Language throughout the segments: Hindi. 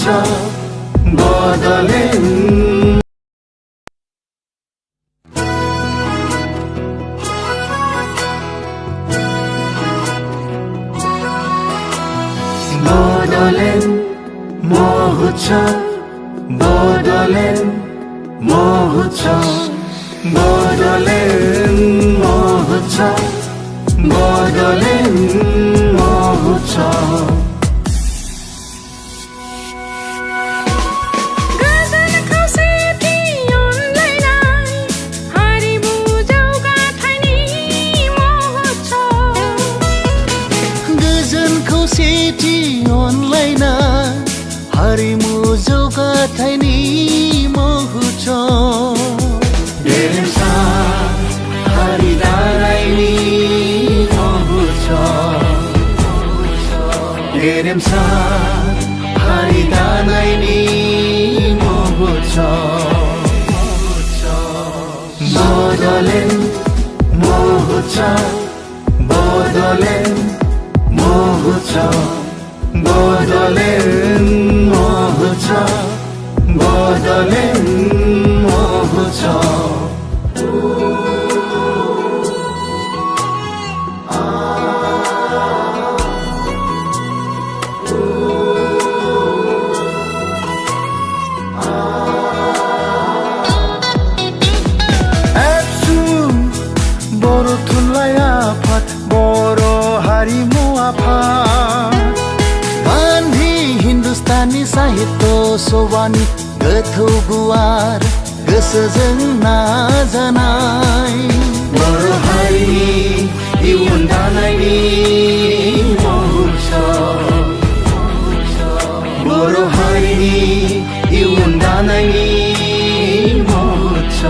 छ बदलेन बदलेन मोह छ बदलेन मोह छ बदलेन मोह छ बदलेन मोह छ हरिमु जौगाथायनि मोह छ गेरेमसा हारि दानायनि मोह छ गेरेमसा हारि दानायनि मोह छ बदलेन मोह छ बदलेन मोह छ बदलेन मोह छ बदलेन मोह छ एब्सु बर' थुनलाइ आफाद बर' हारिमु आफाद हिन्दुस्तानी साहित्य सभानि गोथौ गुवार गोसोजों नाजानाय बर' हारिनि इयुन दानायनि मोह छ बर' हारिनि इयुन दानायनि मोह छ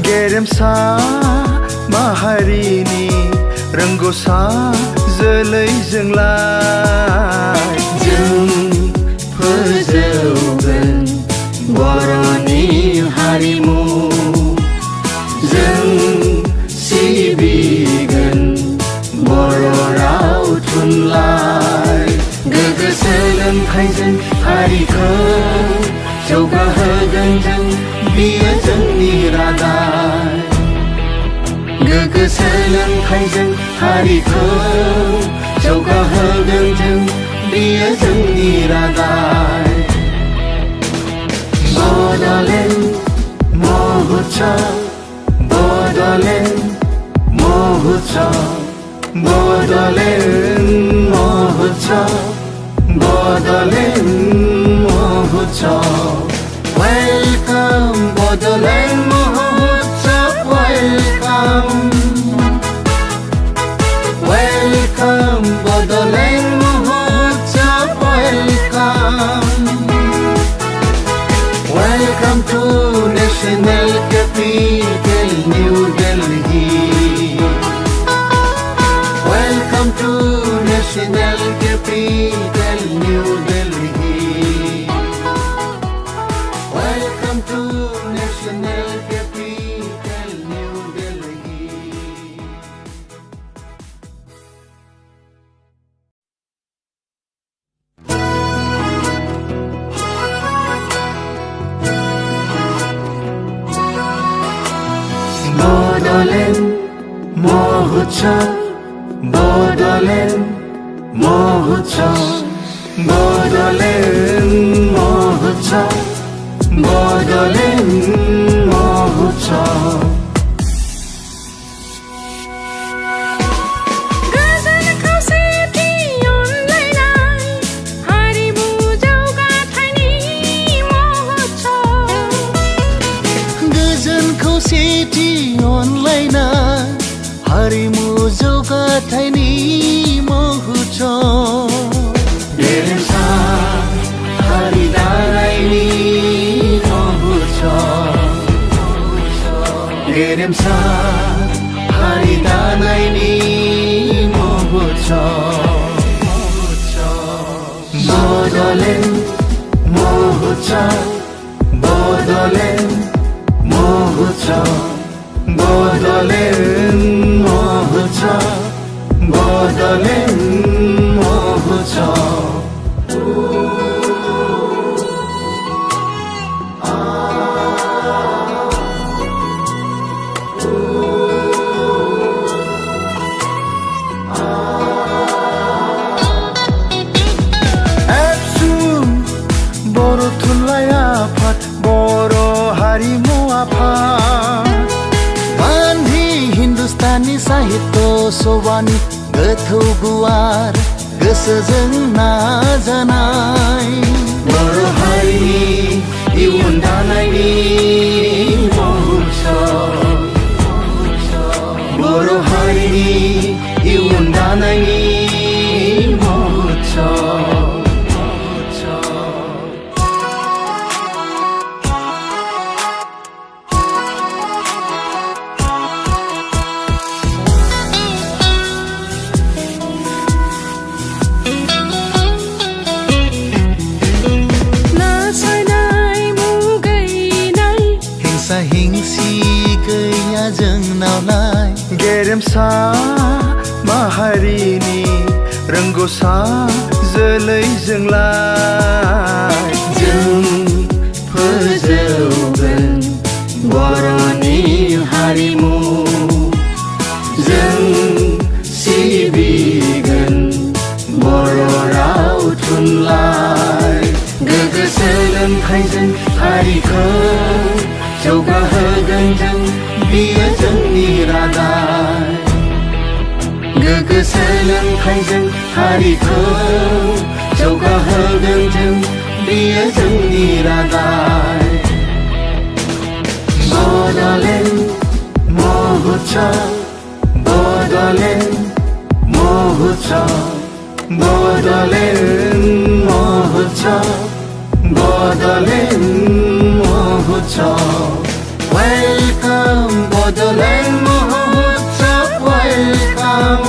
गेरेमसा माहारिनि रोंगौसा जोलैजोंलाय जों फोजौगोन बर'नि हारिमु जों सिबिगोन बर' राव थुनलाइ गोग्गो सोलोंथाइजों हारिखौ जौगाहोगोन जों बियो जोंनि रादाय गोग्गो सोलोंथाइजों हारिखौ जौगाहोगोन जों बियो जोंनि रादाय बदलेन मोह छ बदलेन मोह छ बदलेन मोह छ बदलेन मोह छ Welcome Bodoland Mahotsav welcome Welcome Bodoland Mahotsav welcome Welcome to National Capital New Delhi Welcome to National Capital New Delhi Welcome to National Capital New Delhi बदलेन मोह छ बदलेन मोह छ बदलेन मोह छ बदलेन मोह छ हरिमु जौगाथायनि मोह छ गेरेमसा हारि दानायनि मोह छ गेरेमसा हारि दानायनि महोत्सव बड'लेण्ड महोत्सव बड'लेण्ड महोत्सव बड'लेण्ड महोत्सव बड'लेण्ड महोत्सव बर' थुनलाइ आफाद बर' हारिमु आफाद गान्धी हिन्दुस्तानी साहित्य सभानि गोथौ गुवार गोसोजों नाजानाय बर' हारिनि इयुन दानायनि महोत्सव बर' हारिनि इयुन दानायनि महोत्सव हिंसी गैया जोंनावलाय गेरेमसा माहारिनि रोंग'सा जोलैजोंलाय जों फोजौगोन बर'नि हारिमु जों सिबिगोन बर' राव थुनलाइ गोग्गो सोलोंथाइजों हारिखौ जौगाहोगोन जों बियो जोंनि रादाय गोग्गो सोलोंथाइजों हारिखौ जौगाहोगोन जों बियो जोंनि रादाय बड'लेण्ड महोत्सव बड'लेण्ड महोत्सव बड'लेण्ड महोत्सव बड'लेण्ड महोत्सव Welcome Bodoland Mahotsav welcome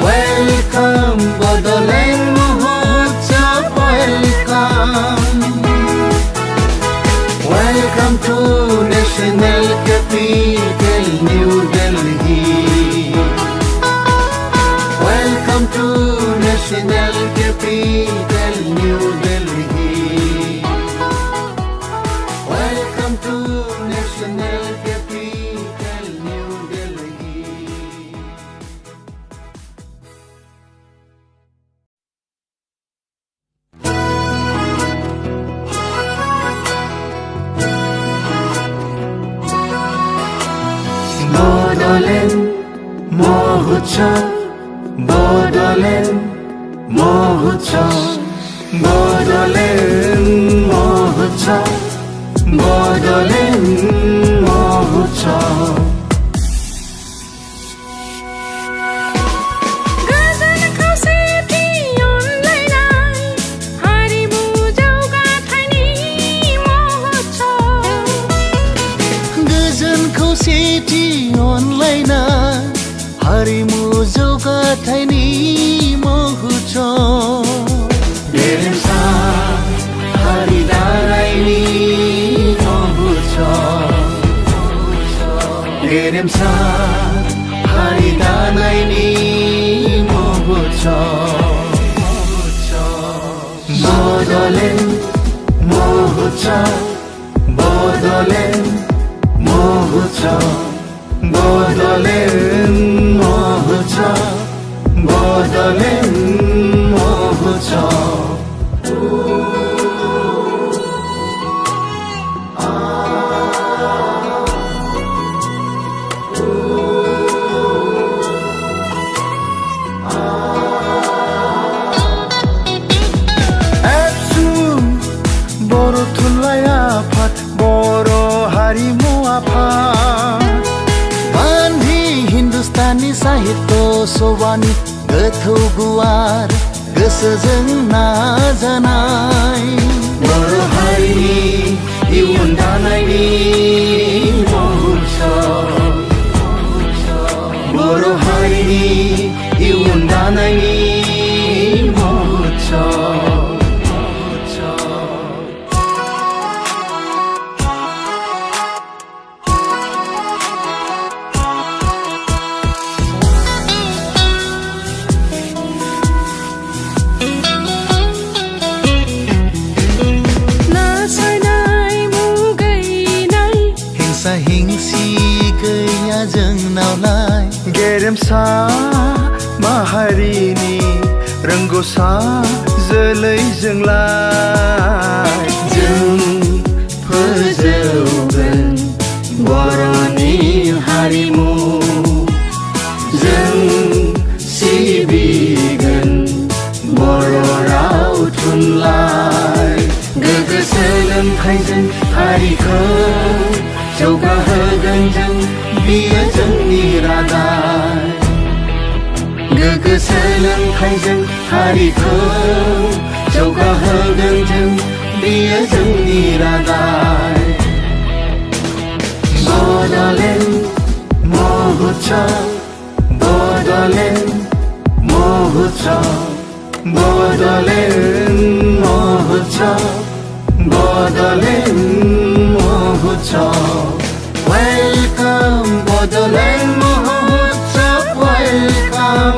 Welcome Bodoland Mahotsav welcome Welcome to National Capital New Delhi Welcome to National Capital New Delhi Welcome to National Capital New Delhi Bodoland Mahotsav Bodoland Mahotsav Bodoland Mahotsav Bodoland Mahotsav गोजोन खौसेथि अनलायनाय हारिमु जौगाथायनि महोत्सव गोजोन खौसेथि अनलायनाय हारिमु जौगाथायनि महोत्सव गेरेमसा हारि दानायनि गेरेमसा हारि दानायनि महोत्सव बड'लेण्ड महोत्सव बड'लेण्ड महोत्सव बड'लेण्ड महोत्सव बड'लेण्ड महोत्सव बर' थुनलाइ आफाद बर' हारिमु आफाद गान्धी हिन्दुस्तानी साहित्य सभानि गोथौ गुवार गोसोजों नाजानाय बर' हारिनि इयुन दानायनि हिंसि गैया जोंनावलाय गेरेमसा माहारिनि रोंगौसा जोलैजोंलाय जों फोजौगोन बर'नि हारिमु जों सिबिगोन बर' राव थुनलाइ गोग्गो सोलोंथाइजों हारिखौ जौगाहोगोन जों बियो जोंनि रादाय गोग्गो सोलोंथाइजों हारिखौ जौगाहोगोन जों बियो जोंनि रादाय बड'लेण्ड महोत्सव बड'लेण्ड महोत्सव बड'लेण्ड महोत्सव बड'लेण्ड महोत्सव वेलकम बड'लेण्ड महोत्सव वेलकम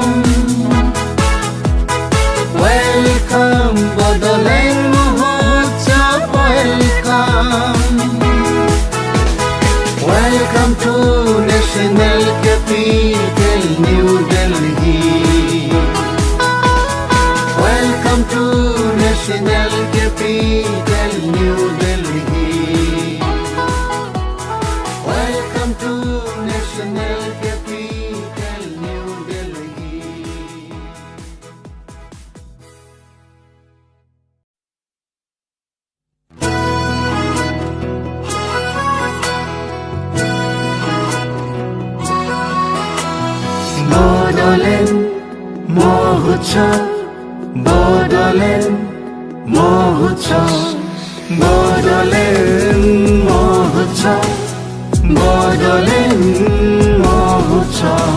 वेलकम बड'लेण्ड महोत्सव welcome Welcome to National Capital New Delhi Welcome to National Capital New Delhi Welcome to National Capital New Delhi Bodoland महोत्सव बड'लेण्ड महोत्सव बड'लेण्ड महोत्सव बड'लेण्ड महोत्सव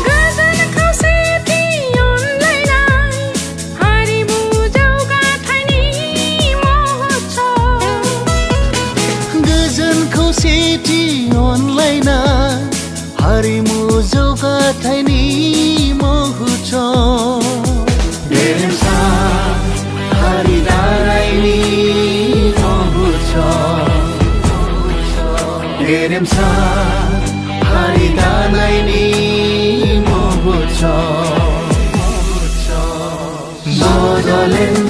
गोजोन खौसेथि अनलायनाय हारिमु जौगाथायनि महोत्सव गोजोन खौसेथि अनलायनाय हारिमु जौगाथायनि महोत्सव गेरेमसा हारि दानायनि महोत्सव गेरेमसा हारि दानायनि महोत्सव बड'लेण्ड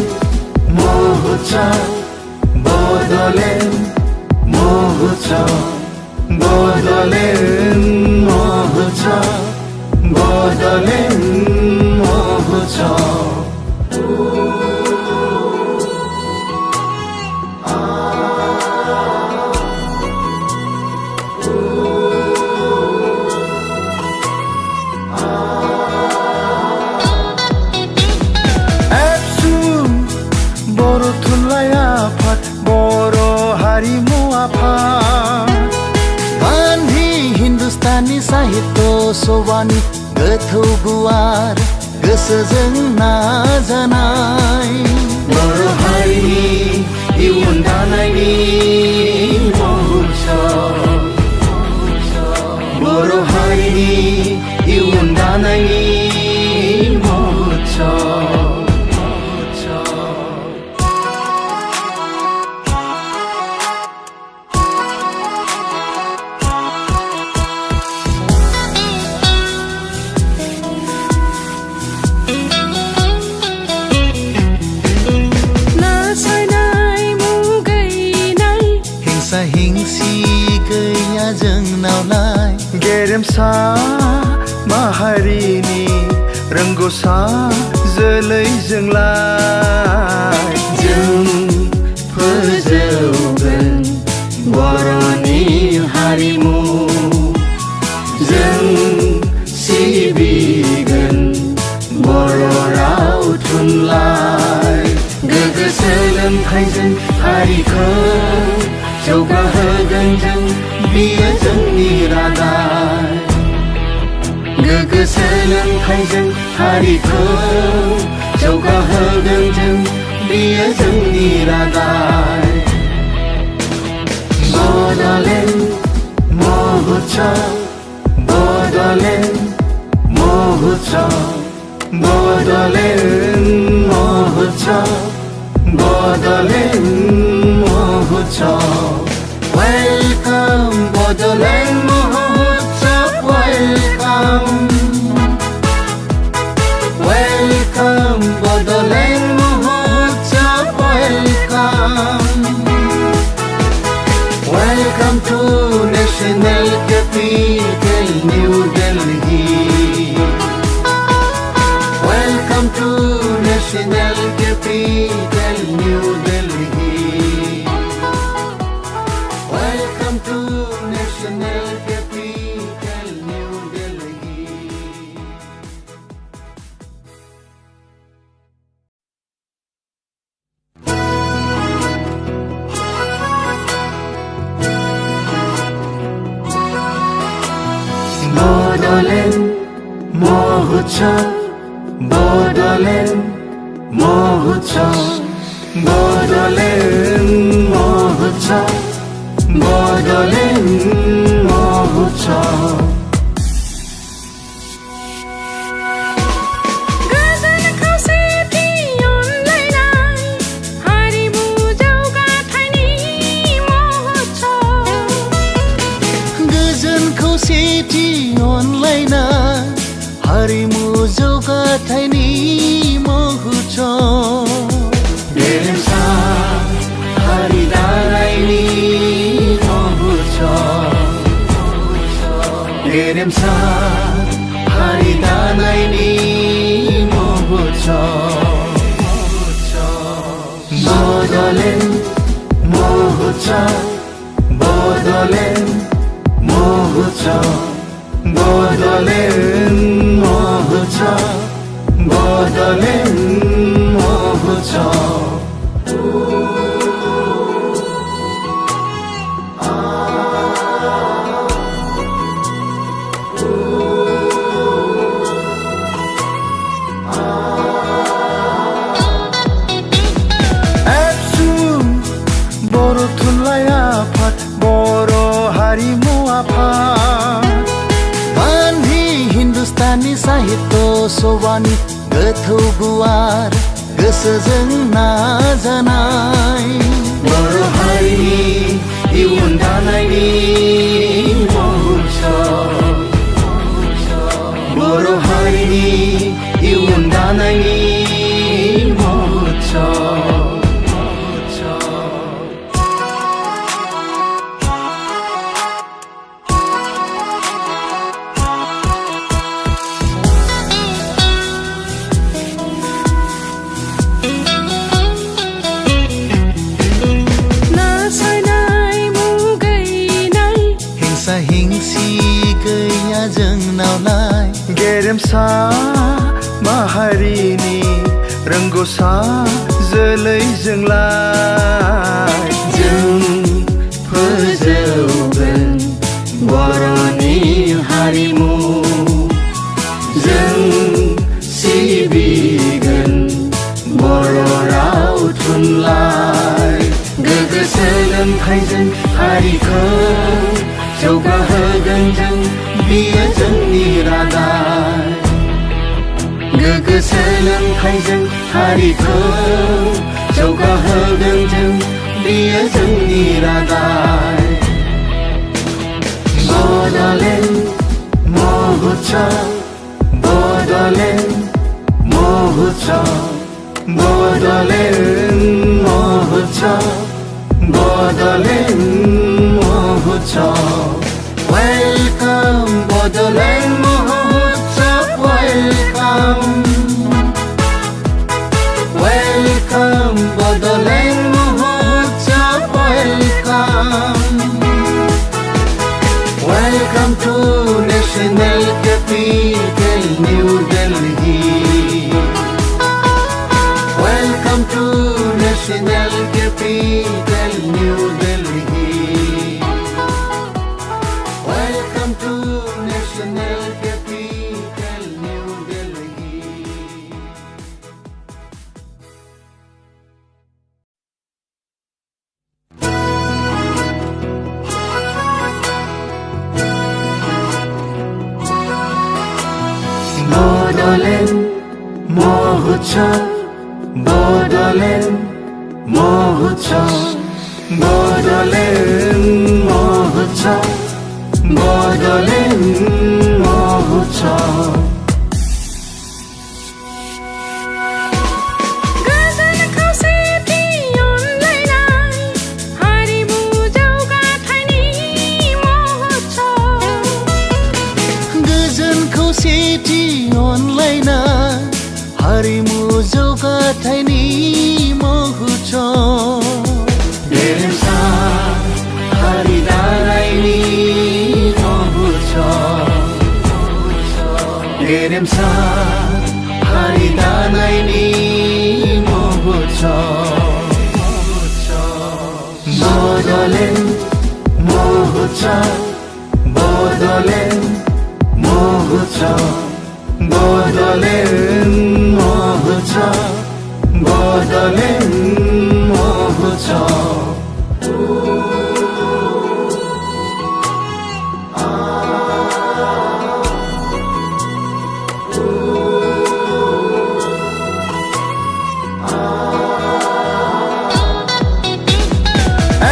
महोत्सव बड'लेण्ड महोत्सव बड'लेण्ड महोत्सव बड'लेण्ड महोत्सव एबसु बर' थुनलाइ आफाद बर' हारिमु आफाद गान्धी हिन्दुस्तानी साहित्य सभानि गोथौ गुवार गोसोजों नाजानाय बर' हारिनि इयुन दानायनि महोत्सव बर' हारिनि इयुन दानायनि महोत्सव नासयनाय मुगैनाय हिंसा हिंसि गैया जोंनावलाय गेरेमसा माहारिनि रोंगौसा जोलैजोंलाय जों फोजौगोन बर'नि हारिमु जों सिबिगोन बर' राव थुनलाइ गोग्गो सोलोंथाइजों हारिखौ जौगाहोगोन जों बियो जोंनि रादाय गोग्गो सोलोंथाइजों हारिखौ जौगाहोगोन जों बियो जोंनि रादाय बड'लेण्ड महोत्सव बड'लेण्ड महोत्सव बड'लेण्ड महोत्सव Bodoland Mahotsav. Welcome Bodoland Mahotsav, welcome. Welcome Bodoland Mahotsav, welcome. Welcome to National Capital, New Delhi. Welcome to National Capital, New Delhi. Welcome to National Capital, New Delhi. Bodoland Mahotsav, Bodoland Mahotsav, Bodoland Mahotsav, Bodoland Mahotsav. Gajan खौसेती अनलाइलाई हारिमु जौगाथाइनी महोत्सव गजन खौसेती अनलाइन हारिमु जौगाथाइनी महोत्सव गेरेमसा हारिदानायनि महोत्सव गेरेमसा हारिदानायनि महोत्सव Bodoland Mahotsav, Bodoland Mahotsav, Bodoland Mahotsav, Bodoland Mahotsav. Absum Boro Thunlai Afat, Boro Harimu Afat Bandi Hindustani Sahitya Sobani Gothौ गुवार गोसोजों नाजानाय बर' हारिनि इयुन दानायनि महोत्सव बर' हारिनि इयुन दानायनि महोत्सव नासायनाय मुगैनाय हिंसा हिंसी गैया जोंनावलाय गेरेमसा माहारिनि रोंगौसा जोलैजोंलाय जों फोजौगोन बर'नि हारिमु जों सिबिगोन बर' राव थुनलाइ गोग्गो सोलोंथाइजों हारिखौ जौगाहोगोन जों बियो जोंनि रादाय गोग्गो सोलोंथाइजों हारिखौ जौगाहोगोन जों बियो जोंनि रादाय Bodoland Mahotsav, Bodoland Mahotsav, Bodoland Mahotsav, Bodoland Mahotsav. Welcome Bodoland Mahotsav, welcome. Welcome Bodoland Mahotsav, welcome. Welcome to National Capital, New Delhi. Welcome to National Capital, New Delhi. Welcome to National Capital, New Delhi. Bodoland Mahotsav, Bodoland Mahotsav, Bodoland बदलेन महोत्सव हारिमु जौगाथायनि महोत्सव गेरेमसा हारि दानायनि महोत्सव गेरेमसा हारि दानायनि महोत्सव बदलेन महोत्सव बदलेन महोत्सव बदलेन महोत्सव बदलेन महोत्सव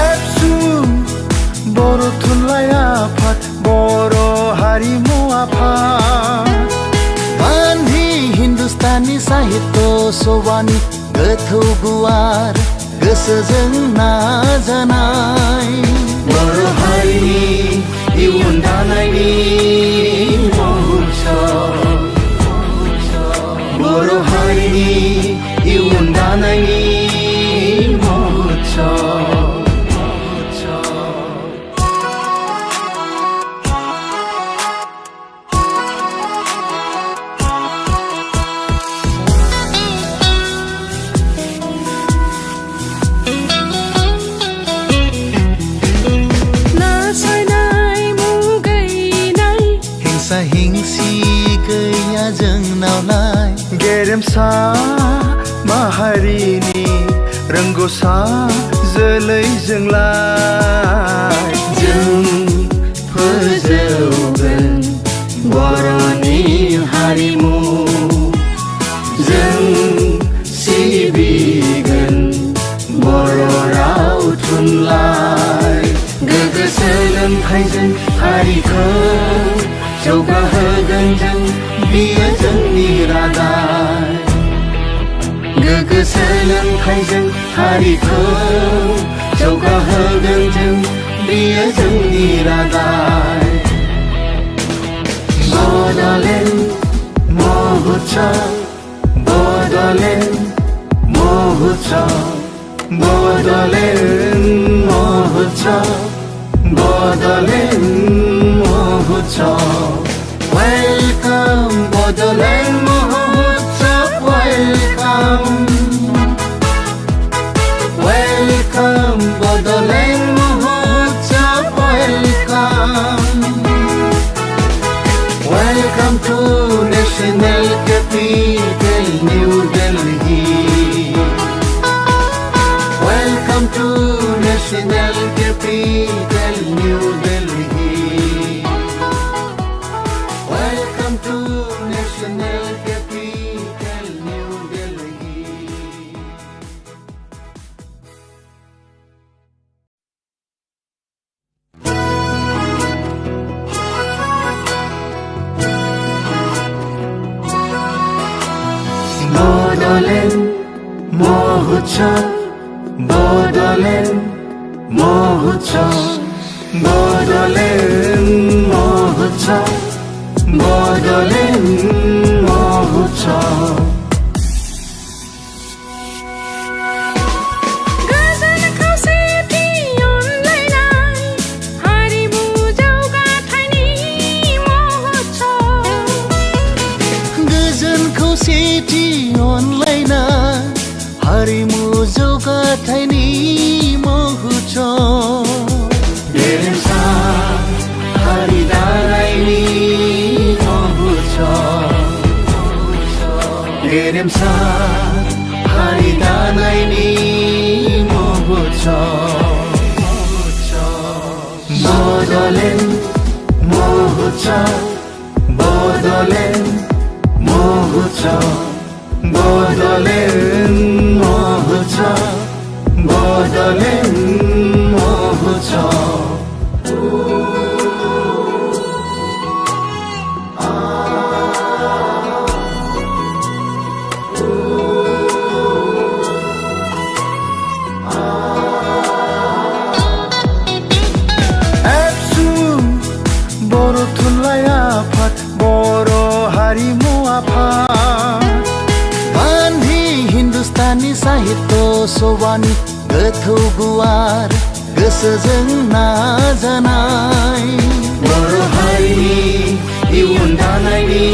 एबसु बर' थुनलाइ आफाद बर' हारिमु आफाद हिन्दुस्तानी साहित्य सभानि गोथौ गुवार गोसोजों नाजानाय बर' हारिनि इयुन दानायनि महोत्सव बर' हारिनि इयुन दानायनि महोत्सव हिंसी गैया जोंनावलाय गेरेमसा माहारिनि रोंगौसा जोलैजोंलाय जों फोजौगोन बर'नि हारिमु जों सिबिगोन बर' राव थुनलाइ गोग्गो सोलोंथाइजों हारिखौ जौगाहोगोन जों बियो जोंनि रादाय गोग्गो सोलोंथाइजों हारिखौ जौगाहोगोन जों बियो जोंनि रादाय बदलेन महोत्सव बदलेन महोत्सव बदलेन महोत्सव बदलेन महोत्सव Welcome Bodoland Mahotsav Welcome Welcome Bodoland Mahotsav Welcome Welcome to National Capital New Delhi Welcome to National Capital New Delhi Welcome to National Capital New Delhi Bodoland Mahotsav Bodoland Mahotsav Bodoland Mahotsav बदलेन महोत्सव गोजोन खौसेथि अनलायनाय हारिमु जौगाथायनि महोत्सव गेरेमसा हारि दानायनि गेरेमसा हारि दानायनि महोत्सव बदलेन महोत्सव बदलेन महोत्सव बदलेन महोत्सव बदलेन महोत्सव हिन्दुस्तानी साहित्य सभानि गोथौ गुवार गोसोजों नाजानाय बर' हारिनि इयुन दानायनि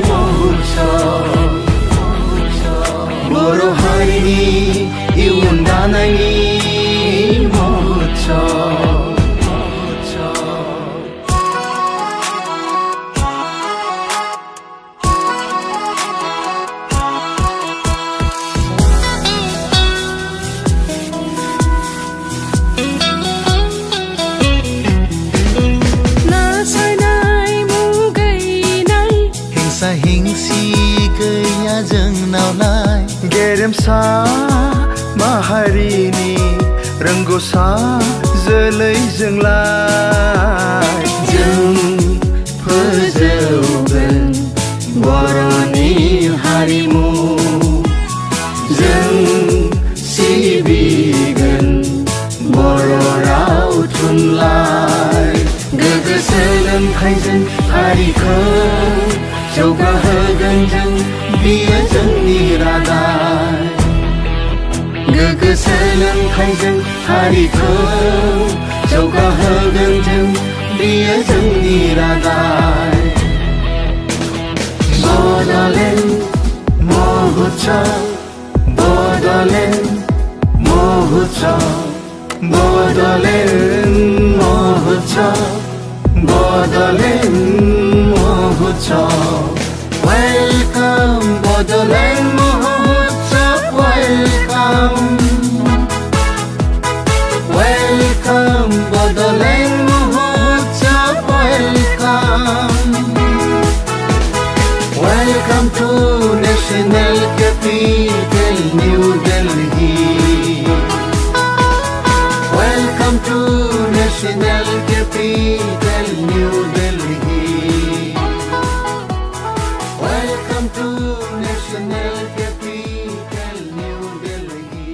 महोत्सव बर' हारिनि इयुन दानायनि महोत्सव हिंसी गैया जोंनावलाय गेरेमसा माहारिनि रोंगौसा जोलैजोंलाय जों फोजौगोन बर'नि हारिमु जों सिबिगोन बर' राव थुनलाइ गोग्गो सोलोंथाइजों हारिखौ जौगाहोगोन जों बियो जोंनि रादाय गोग्गो सोलोंथाइजों हारिखौ जौगाहोगोन जों बियो जोंनि रादाय बड'लेण्ड महोत्सव बड'लेण्ड महोत्सव बड'लेण्ड महोत्सव बड'लेण्ड महोत्सव Welcome Bodoland Mahotsav welcome Welcome Bodoland Mahotsav welcome Welcome to National Capital New Delhi Welcome to National Capital New Delhi Welcome to National Capital New Delhi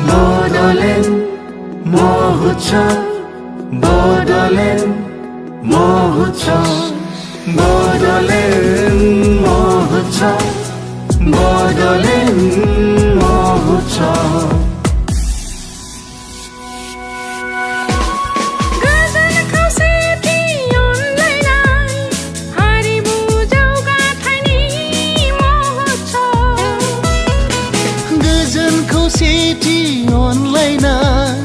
Bodoland Mahotsav Bodoland Mahotsav Bodoland Mahotsav Bodoland Mahotsav गोजोन खौसेथि अनलायनाय हारिमु जौगाथायनि महोत्सव गोजोन खौसेथि अनलायनाय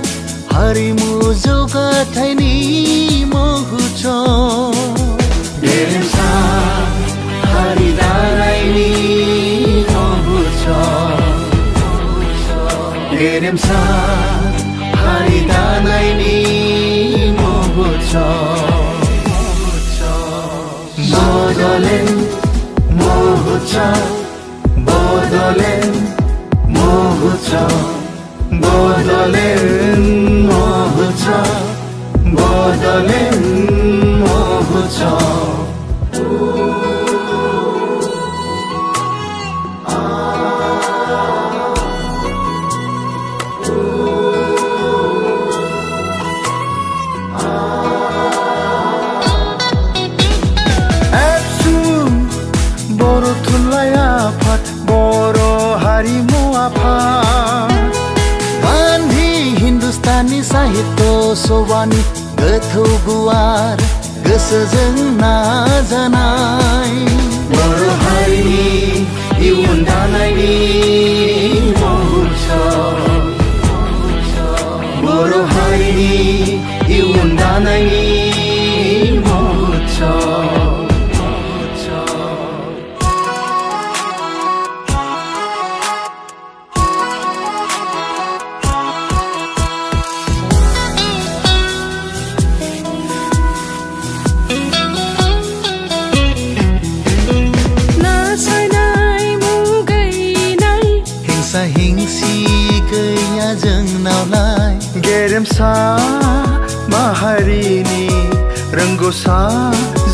हारिमु जौगाथायनि महोत्सव गेरेमसा हारि दानायनि गेरेमसा हारि दानायनि महोत्सव बड'लेण्ड महोत्सव बड'लेण्ड महोत्सव बड'लेण्ड महोत्सव बड'लेण्ड महोत्सव बर' थुनलाइ आफाद बर' हारिमु आफाद गान्धी हिन्दुस्तानी साहित्य सभानि गोथौ गुवार गोसोजों नाजानाय बर' हारिनि इयुन दानायनि महोत्सव बर' हारिनि इयुन दानायनि महोत्सव हिंसी गैया जोंनावलाय गेरेमसा माहारिनि रोंगौसा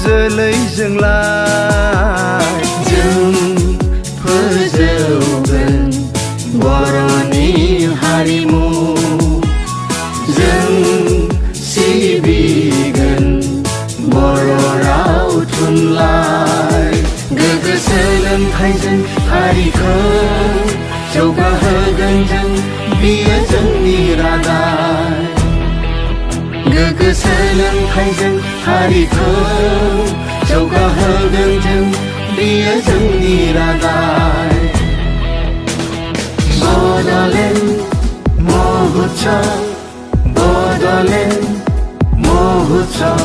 जोलैजोंलाय जों फोजौगोन बर'नि हारिमु जों सिबिगोन बर' राव थुनलाइ गोग्गो सोलोंथाइजों हारिखौ जौगाहोगोन जों बियो जोंनि रादाय गोग्गो सोलोंथाइजों हारिखौ जौगाहोगोन जों बियो जोंनि रादाय बड'लेण्ड महोत्सव बड'लेण्ड महोत्सव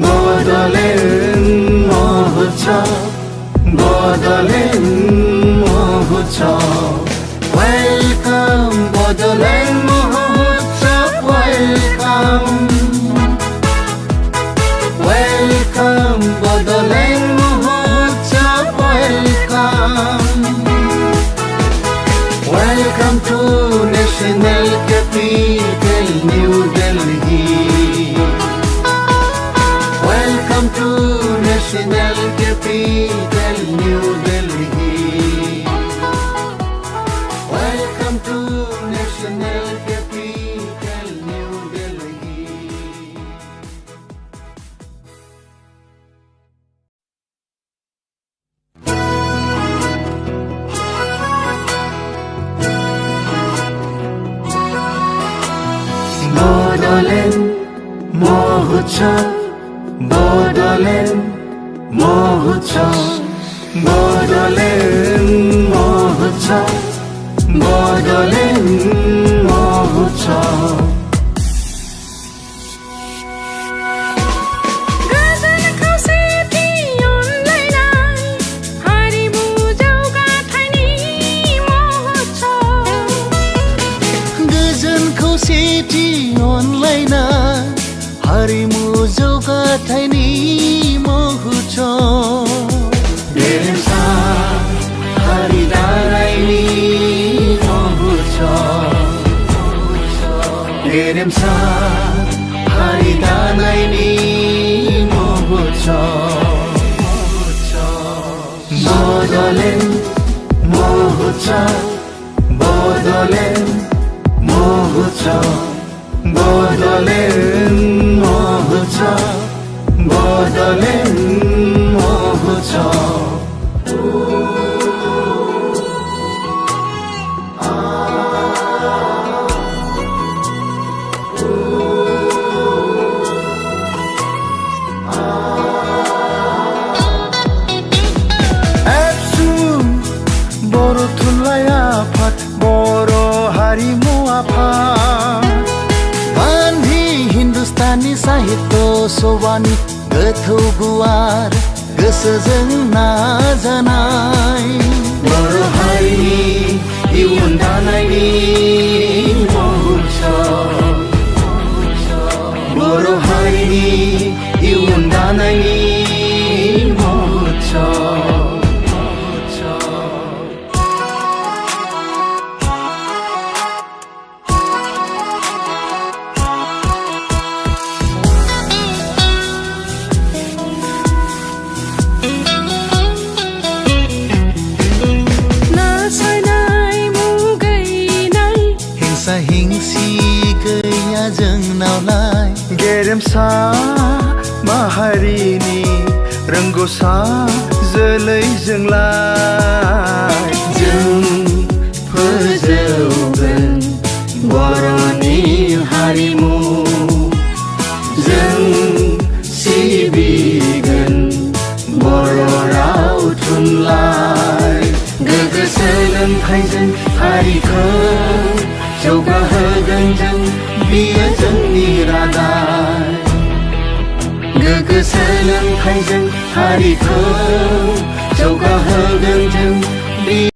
बड'लेण्ड महोत्सव बड'लेण्ड महोत्सव वेलकम बड'लेण्ड महोत्सव वेलकम वेलकम बड'लेण्ड महोत्सव welcome Welcome to National Capital New Delhi Welcome to National Capital New Delhi Welcome to National Capital New Delhi Bodoland महोत्सव बड'लेण्ड महोत्सव बड'लेण्ड महोत्सव बड'लेण्ड महोत्सव गोजोन खौसेथि अनलायनाय हारिमु जौगाथायनि महोत्सव गोजोन खौसेथि अनलायनाय हारिमु जौगाथायनि महोत्सव गेरेमसा हारि दानायनि महोत्सव गेरेमसा हारि दानायनि महोत्सव बड'लेण्ड महोत्सव बड'लेण्ड महोत्सव बड'लेण्ड महोत्सव बड'लेण्ड महोत्सव एबसु बर' थुनलाइ आफाद बर' हारिमु आफाद गान्धी हिन्दुस्तानी साहित्य सभानि गोथौ गुवार गोसोजों नाजानाय बर' हारिनि इयुन दानायनि महोत्सव बर' हारिनि इयुन दानायनि महोत्सव नासयनाय मुगैनाय हिंसा हिंसि गैया जोंनावलाय गेरेमसा माहारिनि रोंगौसा जोलैजोंलाय जों फोजौगोन बर'नि हारिमु जों सिबिगोन बर' राव थुनलाइ गोग्गो सोलोंथाइजों हारिखौ जौगाहोगोन जों बियो जोंनि रादाय गोग्गो सोलोंथाइजों हारिखौ जौगाहोगोन जों बियो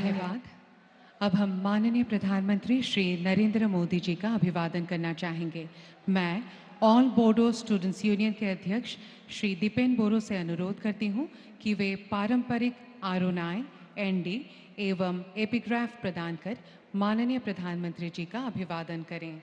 धन्यवाद। अब हम माननीय प्रधानमंत्री श्री नरेंद्र मोदी जी का अभिवादन करना चाहेंगे। मैं ऑल बोडो स्टूडेंट्स यूनियन के अध्यक्ष श्री दीपेन बोरो से अनुरोध करती हूं कि वे पारंपरिक आरोनाएं, एनडी एवं एपिग्राफ प्रदान कर माननीय प्रधानमंत्री जी का अभिवादन करें।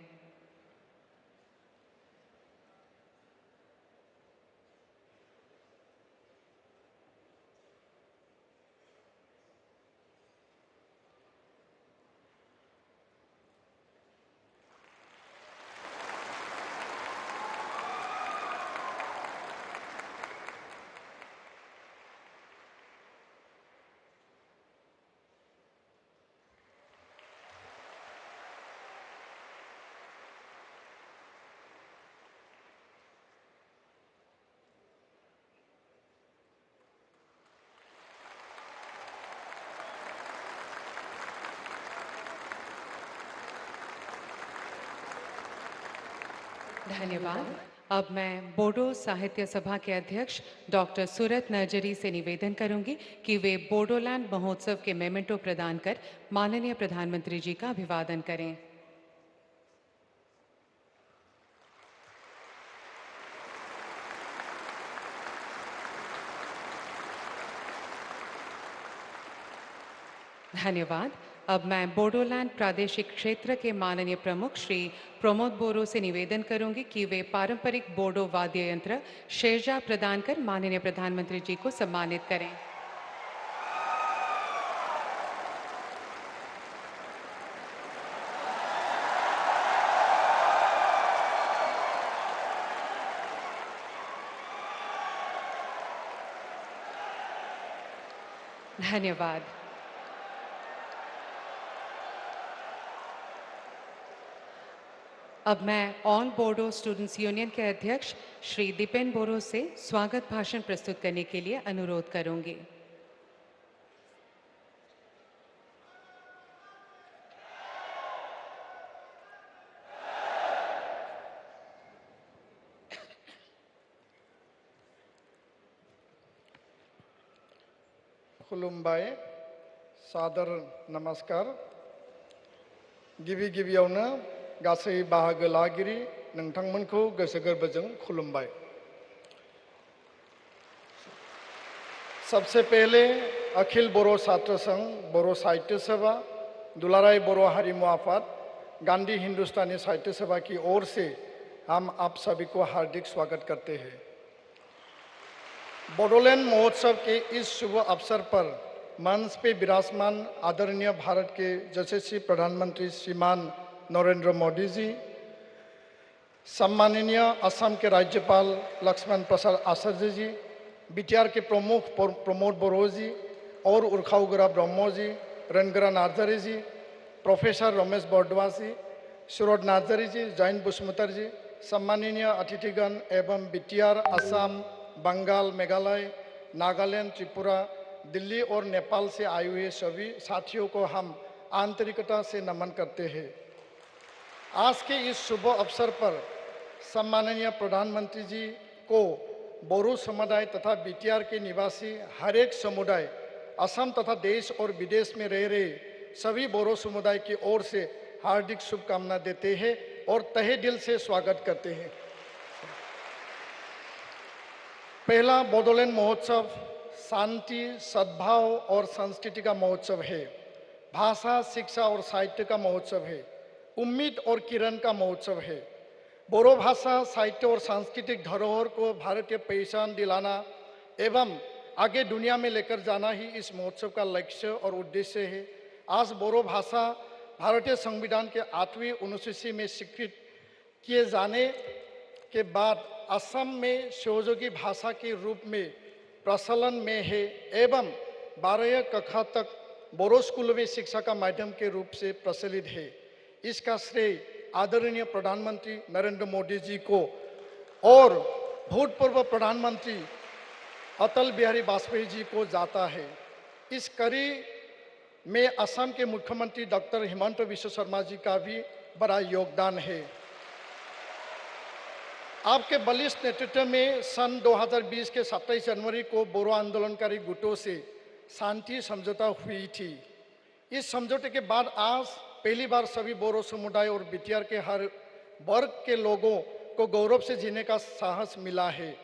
धन्यवाद। अब मैं बोडो साहित्य सभा के अध्यक्ष डॉक्टर सूरत नरजरी से निवेदन करूंगी कि वे बोडोलैंड महोत्सव के मेमेंटो प्रदान कर माननीय प्रधानमंत्री जी का अभिवादन करें। धन्यवाद। अब मैं बोडोलैंड प्रादेशिक क्षेत्र के माननीय प्रमुख श्री प्रमोद बोरो से निवेदन करूंगी कि वे पारंपरिक बोडो वाद्य यंत्र शेरजा प्रदान कर माननीय प्रधानमंत्री जी को सम्मानित करें। धन्यवाद। अब मैं ऑल बोडो स्टूडेंट्स यूनियन के अध्यक्ष श्री दीपेन बोरो से स्वागत भाषण प्रस्तुत करने के लिए अनुरोध करूंगी। खुलुमबाय, सादर नमस्कार। गिबियावनो गासै बाहागो लागिरि नोंथांमोनखौ गोसो गोरबोजों खुलुमबाय। सबसे पहले अखिल बोरो छात्र संघ, बोरो साहित्य सभा, दुलाराय बोरो हारिमु आफाद, गांधी हिंदुस्तानी साहित्य सभा की ओर से हम आप सभी को हार्दिक स्वागत करते हैं। बोडोलैंड महोत्सव के इस शुभ अवसर पर मंच पे विराजमान आदरणीय भारत के यशस्वी प्रधानमंत्री श्रीमान नरेंद्र मोदी जी, सम्माननीय असम के राज्यपाल लक्ष्मण प्रसाद आचार्य जी, बीटीआर के प्रमुख प्रमोद बोरो जी और उर्खाउगरा ब्रह्मो जी, रणगरा नार्जारी जी, प्रोफेसर रमेश बरदवा जी, सूरज नार्जारी जी, जयंत बसुमतारी जी, सम्माननीय अतिथिगण एवं बीटीआर, असम, बंगाल, मेघालय, नागालैंड, त्रिपुरा, दिल्ली और नेपाल से आए हुए सभी साथियों को हम आंतरिकता से नमन करते हैं। आज के इस शुभ अवसर पर सम्माननीय प्रधानमंत्री जी को बोरो समुदाय तथा बीटीआर के निवासी हर एक समुदाय, असम तथा देश और विदेश में रह रहे सभी बोरो समुदाय की ओर से हार्दिक शुभकामना देते हैं और तहे दिल से स्वागत करते हैं। पहला बोडोलैंड महोत्सव शांति, सद्भाव और संस्कृति का महोत्सव है। भाषा, शिक्षा और साहित्य का महोत्सव है। उम्मीद और किरण का महोत्सव है। बोरो भाषा, साहित्य और सांस्कृतिक धरोहर को भारतीय पहचान दिलाना एवं आगे दुनिया में लेकर जाना ही इस महोत्सव का लक्ष्य और उद्देश्य है। आज बोरो भाषा भारतीय संविधान के 8वीं अनुसूची में स्वीकृत किए जाने के बाद असम में सहयोगी भाषा के रूप में प्रचलन में है एवं 12 कक्षा तक बोरो स्कूलों में शिक्षा का माध्यम के रूप से प्रचलित है। इसका श्रेय आदरणीय प्रधानमंत्री नरेंद्र मोदी जी को और भूतपूर्व प्रधानमंत्री अटल बिहारी वाजपेयी जी को जाता है। इस कड़ी में असम के मुख्यमंत्री डॉक्टर हिमंत बिश्व शर्मा जी का भी बड़ा योगदान है। आपके बलिष्ठ नेतृत्व में सन 2020 के 27 जनवरी को बोरो आंदोलनकारी गुटों से शांति समझौता हुई थी। इस समझौते के बाद आज पहली बार सभी बोरो समुदाय और बीटीआर के हर वर्ग के लोगों को गौरव से जीने का साहस मिला है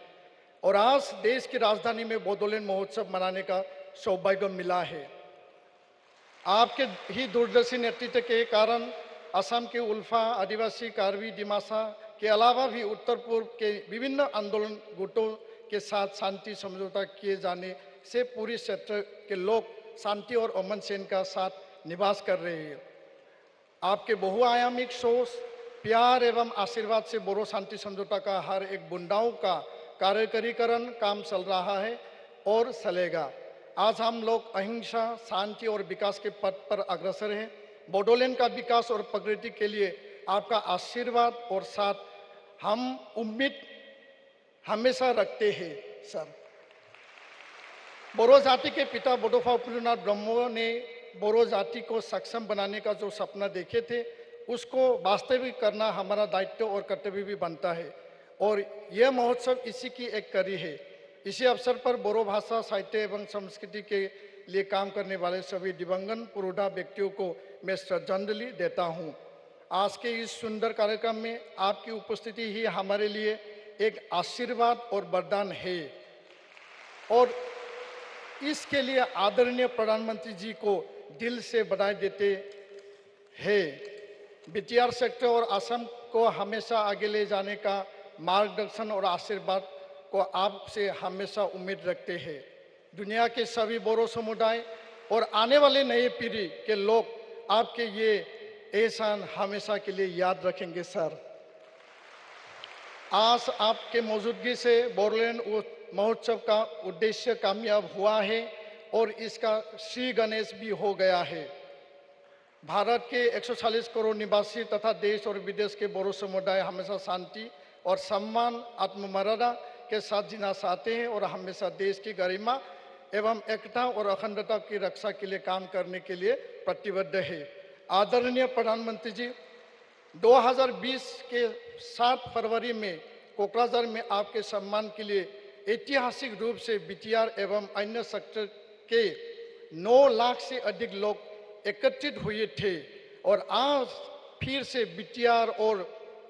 और आज देश की राजधानी में बोडोलैंड महोत्सव मनाने का सौभाग्य मिला है। आपके ही दूरदर्शी नेतृत्व के कारण असम के उल्फा, आदिवासी, कार्बी, डिमासा के अलावा भी उत्तर पूर्व के विभिन्न आंदोलन गुटों के साथ शांति समझौता किए जाने से पूरी क्षेत्र के लोग शांति और अमन चैन का साथ निवास कर रहे हैं। आपके बहुआयामिक सोच, प्यार एवं आशीर्वाद से बोरो शांति समझौता का हर एक बुंदाओं का कार्यकरीकरण काम चल रहा है और चलेगा। आज हम लोग अहिंसा, शांति और विकास के पथ पर अग्रसर हैं। बोडोलैंड का विकास और प्रगति के लिए आपका आशीर्वाद और साथ हम उम्मीद हमेशा रखते हैं सर। बोरो जाति के पिता बोडोफा उपेंद्रनाथ ब्रह्मो ने बोरो जाति को सक्षम बनाने का जो सपना देखे थे उसको वास्तविक करना हमारा दायित्व और कर्तव्य भी बनता है और यह महोत्सव इसी की एक कड़ी है। इसी अवसर पर बोरो भाषा, साहित्य एवं संस्कृति के लिए काम करने वाले सभी दिवंगत पुरोधा व्यक्तियों को मैं श्रद्धांजलि देता हूँ। आज के इस सुंदर कार्यक्रम में आपकी उपस्थिति ही हमारे लिए एक आशीर्वाद और वरदान है और इसके लिए आदरणीय प्रधानमंत्री जी को दिल से बधाई देते हैं। बीटीआर सेक्टर और असम को हमेशा आगे ले जाने का मार्गदर्शन और आशीर्वाद को आपसे हमेशा उम्मीद रखते हैं। दुनिया के सभी बोरो समुदाय और आने वाले नए पीढ़ी के लोग आपके ये एहसान हमेशा के लिए याद रखेंगे सर। आज आपके मौजूदगी से बोडोलैंड महोत्सव का उद्देश्य कामयाब हुआ है और इसका श्री गणेश भी हो गया है। भारत के 140 करोड़ निवासी तथा देश और विदेश के बोरो समुदाय हमेशा शांति और सम्मान, आत्ममर्यादा के साथ जीना चाहते हैं और हमेशा देश की गरिमा एवं एकता और अखंडता की रक्षा के लिए काम करने के लिए प्रतिबद्ध है। आदरणीय प्रधानमंत्री जी, 2020 के 7 फरवरी में कोकराझार में आपके सम्मान के लिए ऐतिहासिक रूप से बीटीआर एवं अन्य सेक्टर के 9 लाख से अधिक लोग एकत्रित हुए थे और आज फिर से बीटीआर और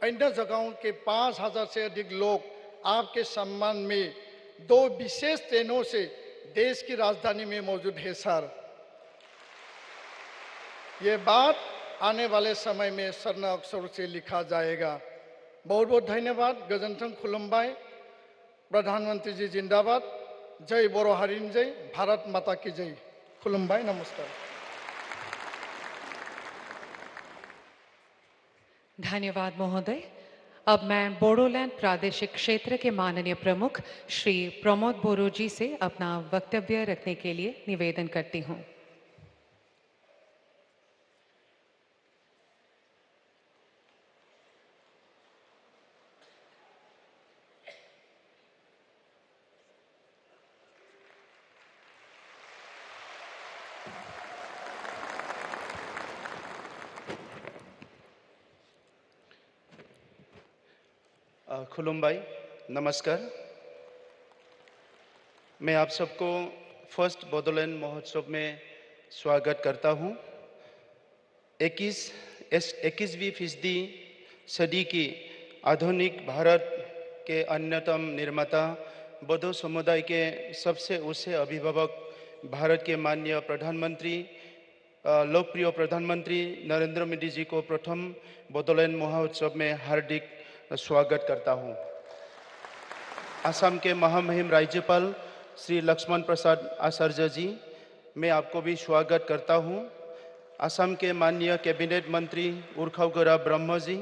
अन्य जगहों के 5000 से अधिक लोग आपके सम्मान में 2 विशेष ट्रेनों से देश की राजधानी में मौजूद है सर। ये बात आने वाले समय में स्वर्ण अक्षरों से लिखा जाएगा। बहुत बहुत धन्यवाद। गजनथं खुलुमबाय। प्रधानमंत्री जी जिंदाबाद। जय बोरो हारिनि जय, भारत माता की जय। खुलुमबाय, नमस्कार। धन्यवाद महोदय। अब मैं बोडोलैंड प्रादेशिक क्षेत्र के माननीय प्रमुख श्री प्रमोद बोरो जी से अपना वक्तव्य रखने के लिए निवेदन करती हूँ। खुलुमबाई, नमस्कार। मैं आप सबको फर्स्ट बोडोलैंड महोत्सव में स्वागत करता हूं। 21वीं फीसदी सदी की आधुनिक भारत के अन्यतम निर्माता बोडो समुदाय के सबसे ऊंचे अभिभावक भारत के माननीय प्रधानमंत्री, लोकप्रिय प्रधानमंत्री नरेंद्र मोदी जी को प्रथम बोडोलैंड महोत्सव में हार्दिक स्वागत करता हूं। असम के महामहिम राज्यपाल श्री लक्ष्मण प्रसाद आचार्य जी, मैं आपको भी स्वागत करता हूं। असम के माननीय कैबिनेट मंत्री उर्खावगोरा ब्रह्म जी,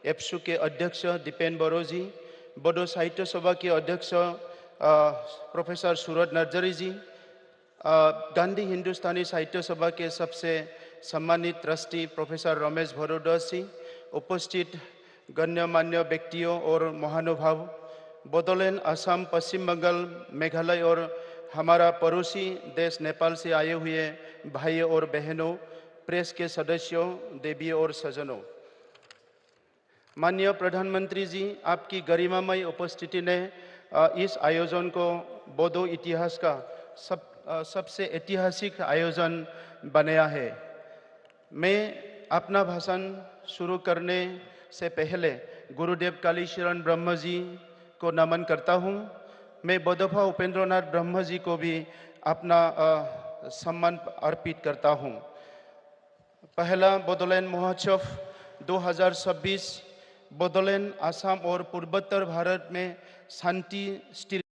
एप्सू के अध्यक्ष दीपेन बोरो जी, बोडो साहित्य सभा के अध्यक्ष प्रोफेसर सूरज नर्जरी जी, गांधी हिंदुस्तानी साहित्य सभा के सबसे सम्मानित ट्रस्टी प्रोफेसर रमेश भरोदास जी, उपस्थित गण्यमान्य व्यक्तियों और महानुभाव, बोडोलैंड, असम, पश्चिम बंगाल, मेघालय और हमारा पड़ोसी देश नेपाल से आए हुए भाइयों और बहनों, प्रेस के सदस्यों, देवियों और सज्जनों। माननीय प्रधानमंत्री जी, आपकी गरिमामय उपस्थिति ने इस आयोजन को बोडो इतिहास का सबसे ऐतिहासिक आयोजन बनाया है। मैं अपना भाषण शुरू करने से पहले गुरुदेव कालीशरण ब्रह्म जी को नमन करता हूँ। मैं बोधोफा उपेंद्रनाथ ब्रह्म जी को भी अपना सम्मान अर्पित करता हूँ। पहला बोडोलैंड महोत्सव 2026 बोडोलैंड, असम और पूर्वोत्तर भारत में शांति, स्थिरता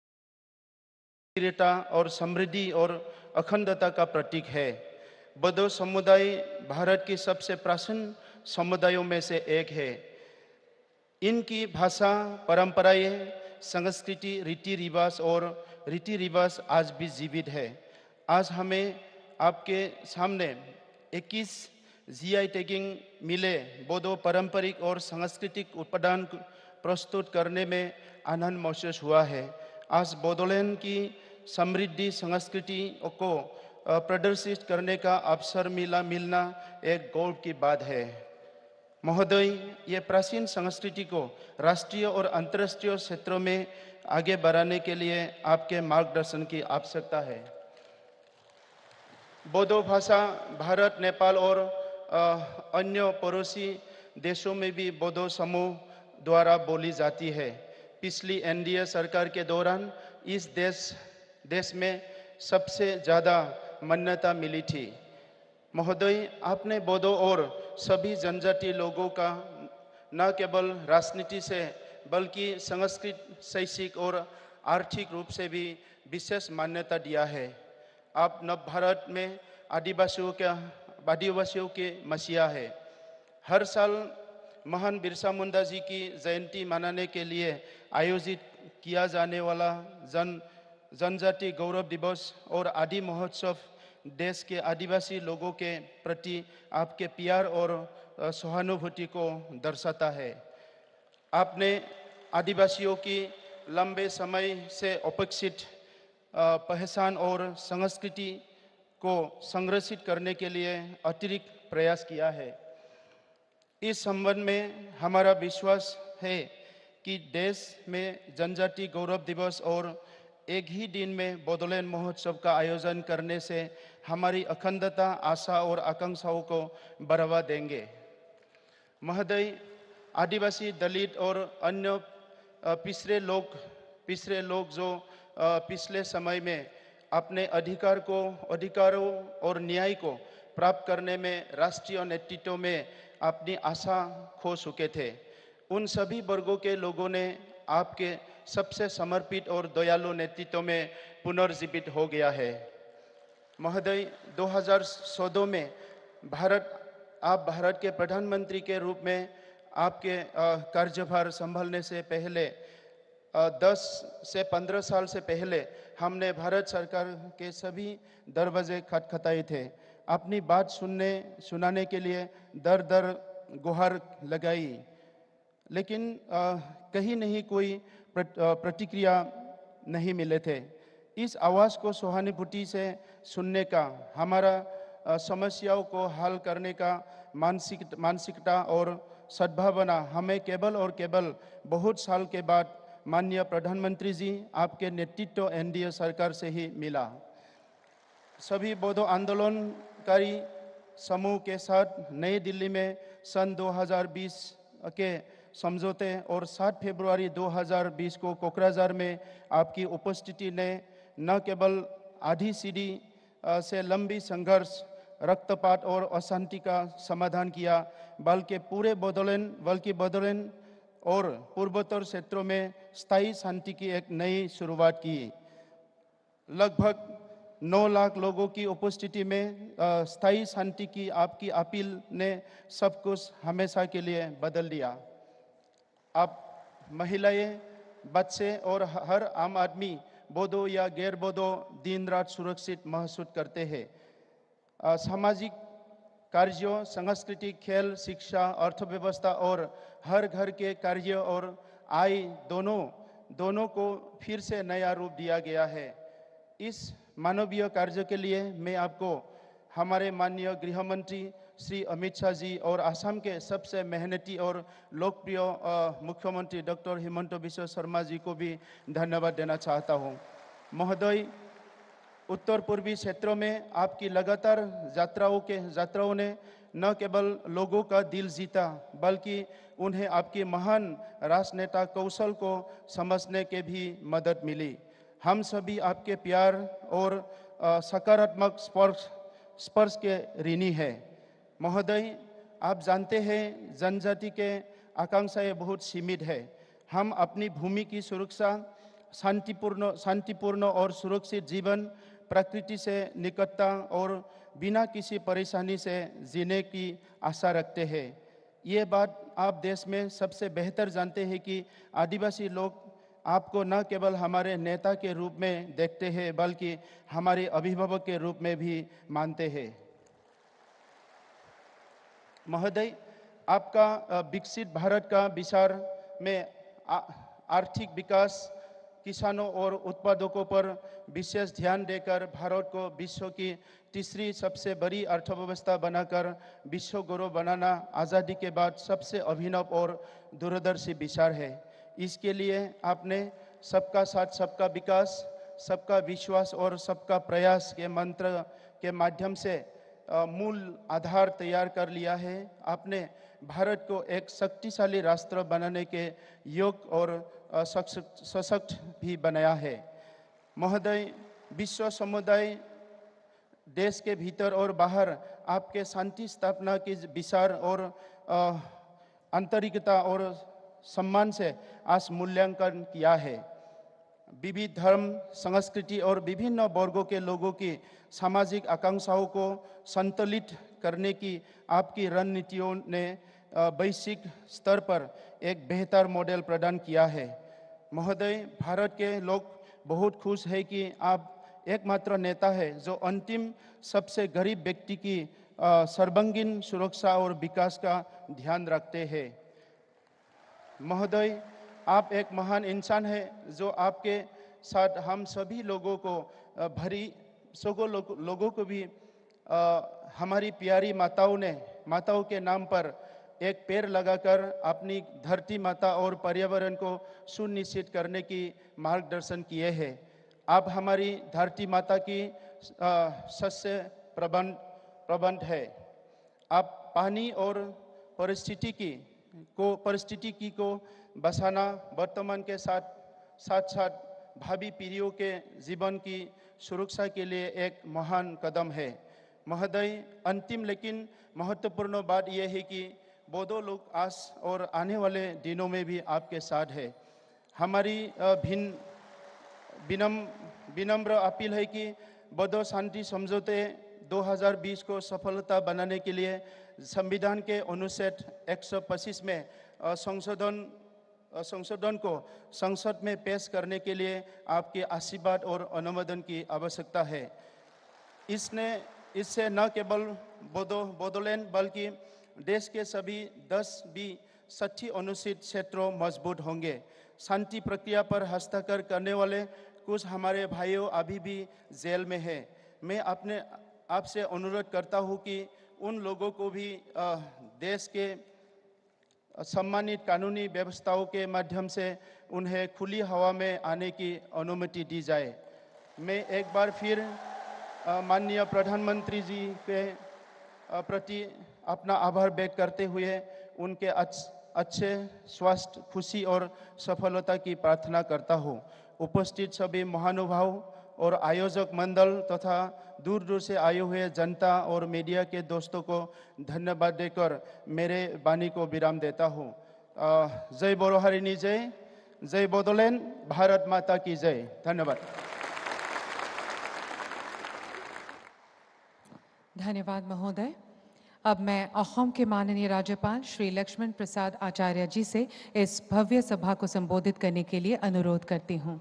और समृद्धि और अखंडता का प्रतीक है। बोडो समुदाय भारत की सबसे प्राचीन समुदायों में से एक है। इनकी भाषा, परंपराएं, संस्कृति, रीति रिवाज आज भी जीवित है। आज हमें आपके सामने 21 जीआई टैगिंग मिले बोडो पारंपरिक और सांस्कृतिक उत्पादन प्रस्तुत करने में आनंद महसूस हुआ है। आज बोडोलैंड की समृद्धि संस्कृति को प्रदर्शित करने का अवसर मिलना एक गौरव की बात है। महोदय, ये प्राचीन संस्कृति को राष्ट्रीय और अंतर्राष्ट्रीय क्षेत्रों में आगे बढ़ाने के लिए आपके मार्गदर्शन की आवश्यकता है। बोडो भाषा भारत, नेपाल और अन्य पड़ोसी देशों में भी बोडो समूह द्वारा बोली जाती है। पिछली एनडीए सरकार के दौरान इस देश में सबसे ज़्यादा मान्यता मिली थी। महोदय, आपने बोडो और सभी जनजाति लोगों का न केवल राजनीति से बल्कि सांस्कृतिक, शैक्षिक और आर्थिक रूप से भी विशेष मान्यता दिया है। आप नव भारत में आदिवासियों के मसीहा है। हर साल महान बिरसा मुंडा जी की जयंती मनाने के लिए आयोजित किया जाने वाला जनजाति गौरव दिवस और आदि महोत्सव देश के आदिवासी लोगों के प्रति आपके प्यार और सहानुभूति को दर्शाता है। आपने आदिवासियों की लंबे समय से उपेक्षित पहचान और संस्कृति को संरक्षित करने के लिए अतिरिक्त प्रयास किया है। इस संबंध में हमारा विश्वास है कि देश में जनजाति गौरव दिवस और एक ही दिन में बोडोलैंड महोत्सव का आयोजन करने से हमारी अखंडता, आशा और आकांक्षाओं को बढ़ावा देंगे। महोदय, आदिवासी, दलित और अन्य पिछड़े लोग जो पिछले समय में अपने अधिकारों और न्याय को प्राप्त करने में राष्ट्रीय नेतृत्व में अपनी आशा खो चुके थे, उन सभी वर्गों के लोगों ने आपके सबसे समर्पित और दयालु नेतृत्व में पुनर्जीवित हो गया है। महोदय, 2014 में आप भारत के प्रधानमंत्री के रूप में आपके कार्यभार संभालने से पहले 10 से 15 साल से पहले हमने भारत सरकार के सभी दरवाजे खटखटाए थे। अपनी बात सुनाने के लिए दर गुहार लगाई, लेकिन कहीं नहीं कोई प्रतिक्रिया नहीं मिले थे। इस आवाज़ को सहानुभूति से सुनने का, हमारा समस्याओं को हल करने का मानसिकता और सद्भावना हमें केवल और केवल बहुत साल के बाद माननीय प्रधानमंत्री जी आपके नेतृत्व एनडीए सरकार से ही मिला। सभी बोडो आंदोलनकारी समूह के साथ नई दिल्ली में सन 2020 के समझौते और 7 फरवरी 2020 को कोकराझार में आपकी उपस्थिति ने न केवल आधी सीढ़ी से लंबी संघर्ष, रक्तपात और अशांति का समाधान किया, बल्कि बोडोलैंड और पूर्वोत्तर क्षेत्रों में स्थायी शांति की एक नई शुरुआत की। लगभग 9 लाख लोगों की उपस्थिति में स्थायी शांति की आपकी अपील ने सब कुछ हमेशा के लिए बदल दिया। अब महिलाएं, बच्चे और हर आम आदमी बोडो या गैर बोडो दिन रात सुरक्षित महसूस करते हैं। सामाजिक कार्यों, सांस्कृतिक, खेल, शिक्षा, अर्थव्यवस्था और हर घर के कार्य और आय दोनों को फिर से नया रूप दिया गया है। इस मानवीय कार्य के लिए मैं आपको हमारे माननीय गृह मंत्री श्री अमित शाह जी और असम के सबसे मेहनती और लोकप्रिय मुख्यमंत्री डॉक्टर हिमंत बिश्व शर्मा जी को भी धन्यवाद देना चाहता हूँ। महोदय, उत्तर पूर्वी क्षेत्रों में आपकी लगातार यात्राओं ने न केवल लोगों का दिल जीता बल्कि उन्हें आपकी महान राजनेता कौशल को समझने के भी मदद मिली। हम सभी आपके प्यार और सकारात्मक स्पर्श के ऋणी हैं। महोदय, आप जानते हैं जनजाति के आकांक्षाएं बहुत सीमित है। हम अपनी भूमि की सुरक्षा, शांतिपूर्ण और सुरक्षित जीवन, प्रकृति से निकटता और बिना किसी परेशानी से जीने की आशा रखते हैं। ये बात आप देश में सबसे बेहतर जानते हैं कि आदिवासी लोग आपको न केवल हमारे नेता के रूप में देखते हैं बल्कि हमारे अभिभावक के रूप में भी मानते हैं। महोदय, आपका विकसित भारत का विचार में आर्थिक विकास, किसानों और उत्पादकों पर विशेष ध्यान देकर भारत को विश्व की तीसरी सबसे बड़ी अर्थव्यवस्था बनाकर विश्व गौरव बनाना आज़ादी के बाद सबसे अभिनव और दूरदर्शी विचार है। इसके लिए आपने सबका साथ सबका विकास, सबका विश्वास और सबका प्रयास के मंत्र के माध्यम से मूल आधार तैयार कर लिया है। आपने भारत को एक शक्तिशाली राष्ट्र बनाने के योग्य और सशक्त भी बनाया है। महोदय, विश्व समुदाय देश के भीतर और बाहर आपके शांति स्थापना की विचार और आंतरिकता और सम्मान से आज मूल्यांकन किया है। विविध धर्म, संस्कृति और विभिन्न वर्गों के लोगों की सामाजिक आकांक्षाओं को संतुलित करने की आपकी रणनीतियों ने वैश्विक स्तर पर एक बेहतर मॉडल प्रदान किया है। महोदय, भारत के लोग बहुत खुश हैं कि आप एकमात्र नेता है जो अंतिम सबसे गरीब व्यक्ति की सर्वांगीण सुरक्षा और विकास का ध्यान रखते हैं। महोदय, आप एक महान इंसान हैं जो आपके साथ हम सभी लोगों को लोगों को भी हमारी प्यारी माताओं के नाम पर एक पेड़ लगाकर अपनी धरती माता और पर्यावरण को सुनिश्चित करने की मार्गदर्शन किए हैं। आप हमारी धरती माता की शस्य प्रबंध है। आप पानी और परिस्थितिकी को बचाना वर्तमान के साथ भावी पीढ़ियों के जीवन की सुरक्षा के लिए एक महान कदम है। महोदय, अंतिम लेकिन महत्वपूर्ण बात यह है कि बोडो लोग आज और आने वाले दिनों में भी आपके साथ है। हमारी विनम्र अपील है कि बोडो शांति समझौते 2020 को सफलता बनाने के लिए संविधान के अनुच्छेद 125 में संशोधन को संसद में पेश करने के लिए आपके आशीर्वाद और अनुमोदन की आवश्यकता है। इससे न केवल बोडोलैंड बल्कि देश के सभी 10-60 अनुसूचित क्षेत्रों मजबूत होंगे। शांति प्रक्रिया पर हस्ताक्षर करने वाले कुछ हमारे भाइयों अभी भी जेल में हैं। मैं आपसे अनुरोध करता हूं कि उन लोगों को भी देश के सम्मानित कानूनी व्यवस्थाओं के माध्यम से उन्हें खुली हवा में आने की अनुमति दी जाए। मैं एक बार फिर माननीय प्रधानमंत्री जी के प्रति अपना आभार व्यक्त करते हुए उनके अच्छे स्वास्थ्य, खुशी और सफलता की प्रार्थना करता हूँ। उपस्थित सभी महानुभाव और आयोजक मंडल तथा दूर दूर से आए हुए जनता और मीडिया के दोस्तों को धन्यवाद देकर मेरे वाणी को विराम देता हूँ। जय बोरो हरिणी जय, जय बोडोलैंड, भारत माता की जय। धन्यवाद। धन्यवाद महोदय। अब मैं असम के माननीय राज्यपाल श्री लक्ष्मण प्रसाद आचार्य जी से इस भव्य सभा को संबोधित करने के लिए अनुरोध करती हूँ।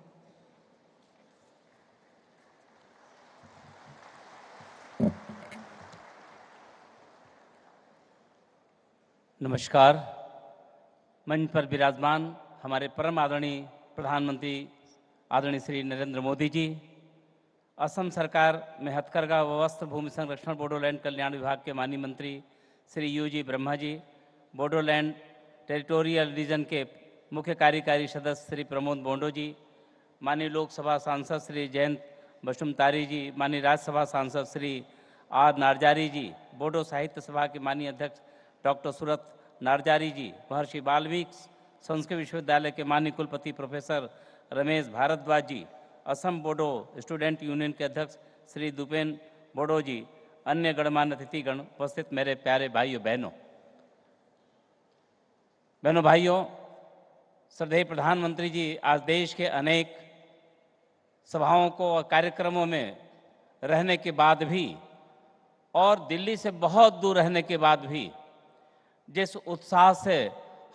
नमस्कार। मंच पर विराजमान हमारे परम आदरणीय प्रधानमंत्री आदरणीय श्री नरेंद्र मोदी जी, असम सरकार में हथकरघा व वस्त्र भूमि संरक्षण बोडोलैंड कल्याण विभाग के माननीय मंत्री Shri UG Brahma ji, Bodoland territorial reason के मुख्य कार्यकारी सदस्य श्री प्रमोद बोंडो जी, माननीय लोकसभा सांसद श्री जयंत बसुमतारी जी, माननीय राज्यसभा सांसद श्री आर नारजारी जी, बोडो साहित्य सभा के माननीय अध्यक्ष डॉक्टर सूरत नारजारी जी, महर्षि वाल्मीकि संस्कृत विश्वविद्यालय के माननीय कुलपति प्रोफेसर रमेश भारद्वाज जी, असम बोडो स्टूडेंट यूनियन के अध्यक्ष श्री दुपेन बोडो जी, अन्य गणमान्य अतिथिगण, उपस्थित मेरे प्यारे भाइयों बहनों भाइयों, श्रद्धेय प्रधानमंत्री जी आज देश के अनेक सभाओं को और कार्यक्रमों में रहने के बाद भी और दिल्ली से बहुत दूर रहने के बाद भी जिस उत्साह से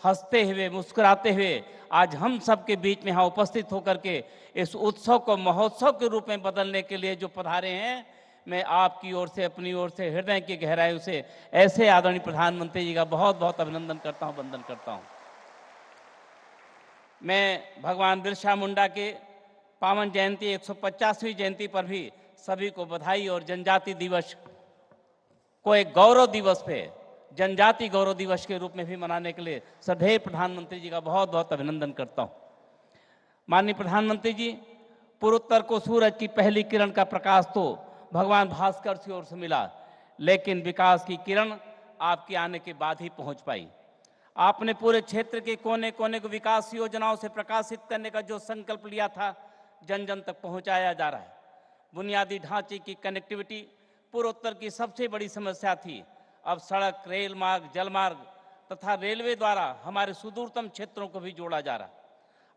हंसते हुए मुस्कुराते हुए आज हम सबके बीच में यहाँ उपस्थित होकर के इस उत्सव को महोत्सव के रूप में बदलने के लिए जो पधारे हैं, मैं आपकी ओर से, अपनी ओर से, हृदय की गहराइयों से ऐसे आदरणीय प्रधानमंत्री जी का बहुत बहुत अभिनंदन करता हूँ, वंदन करता हूँ। मैं भगवान बिरसा मुंडा के पावन जयंती 150वीं जयंती पर भी सभी को बधाई और जनजाति दिवस को एक गौरव दिवस पे, जनजाति गौरव दिवस के रूप में भी मनाने के लिए श्रद्धेय प्रधानमंत्री जी का बहुत बहुत अभिनंदन करता हूँ। माननीय प्रधानमंत्री जी, पूर्वोत्तर को सूरज की पहली किरण का प्रकाश तो भगवान भास्कर की ओर से मिला, लेकिन विकास की किरण आपके आने के बाद ही पहुंच पाई। आपने पूरे क्षेत्र के कोने कोने को विकास योजनाओं से प्रकाशित करने का जो संकल्प लिया था, जन जन तक पहुंचाया जा रहा है। बुनियादी ढांचे की कनेक्टिविटी पूर्वोत्तर की सबसे बड़ी समस्या थी। अब सड़क, रेल मार्ग, जलमार्ग तथा रेलवे द्वारा हमारे सुदूरतम क्षेत्रों को भी जोड़ा जा रहा है।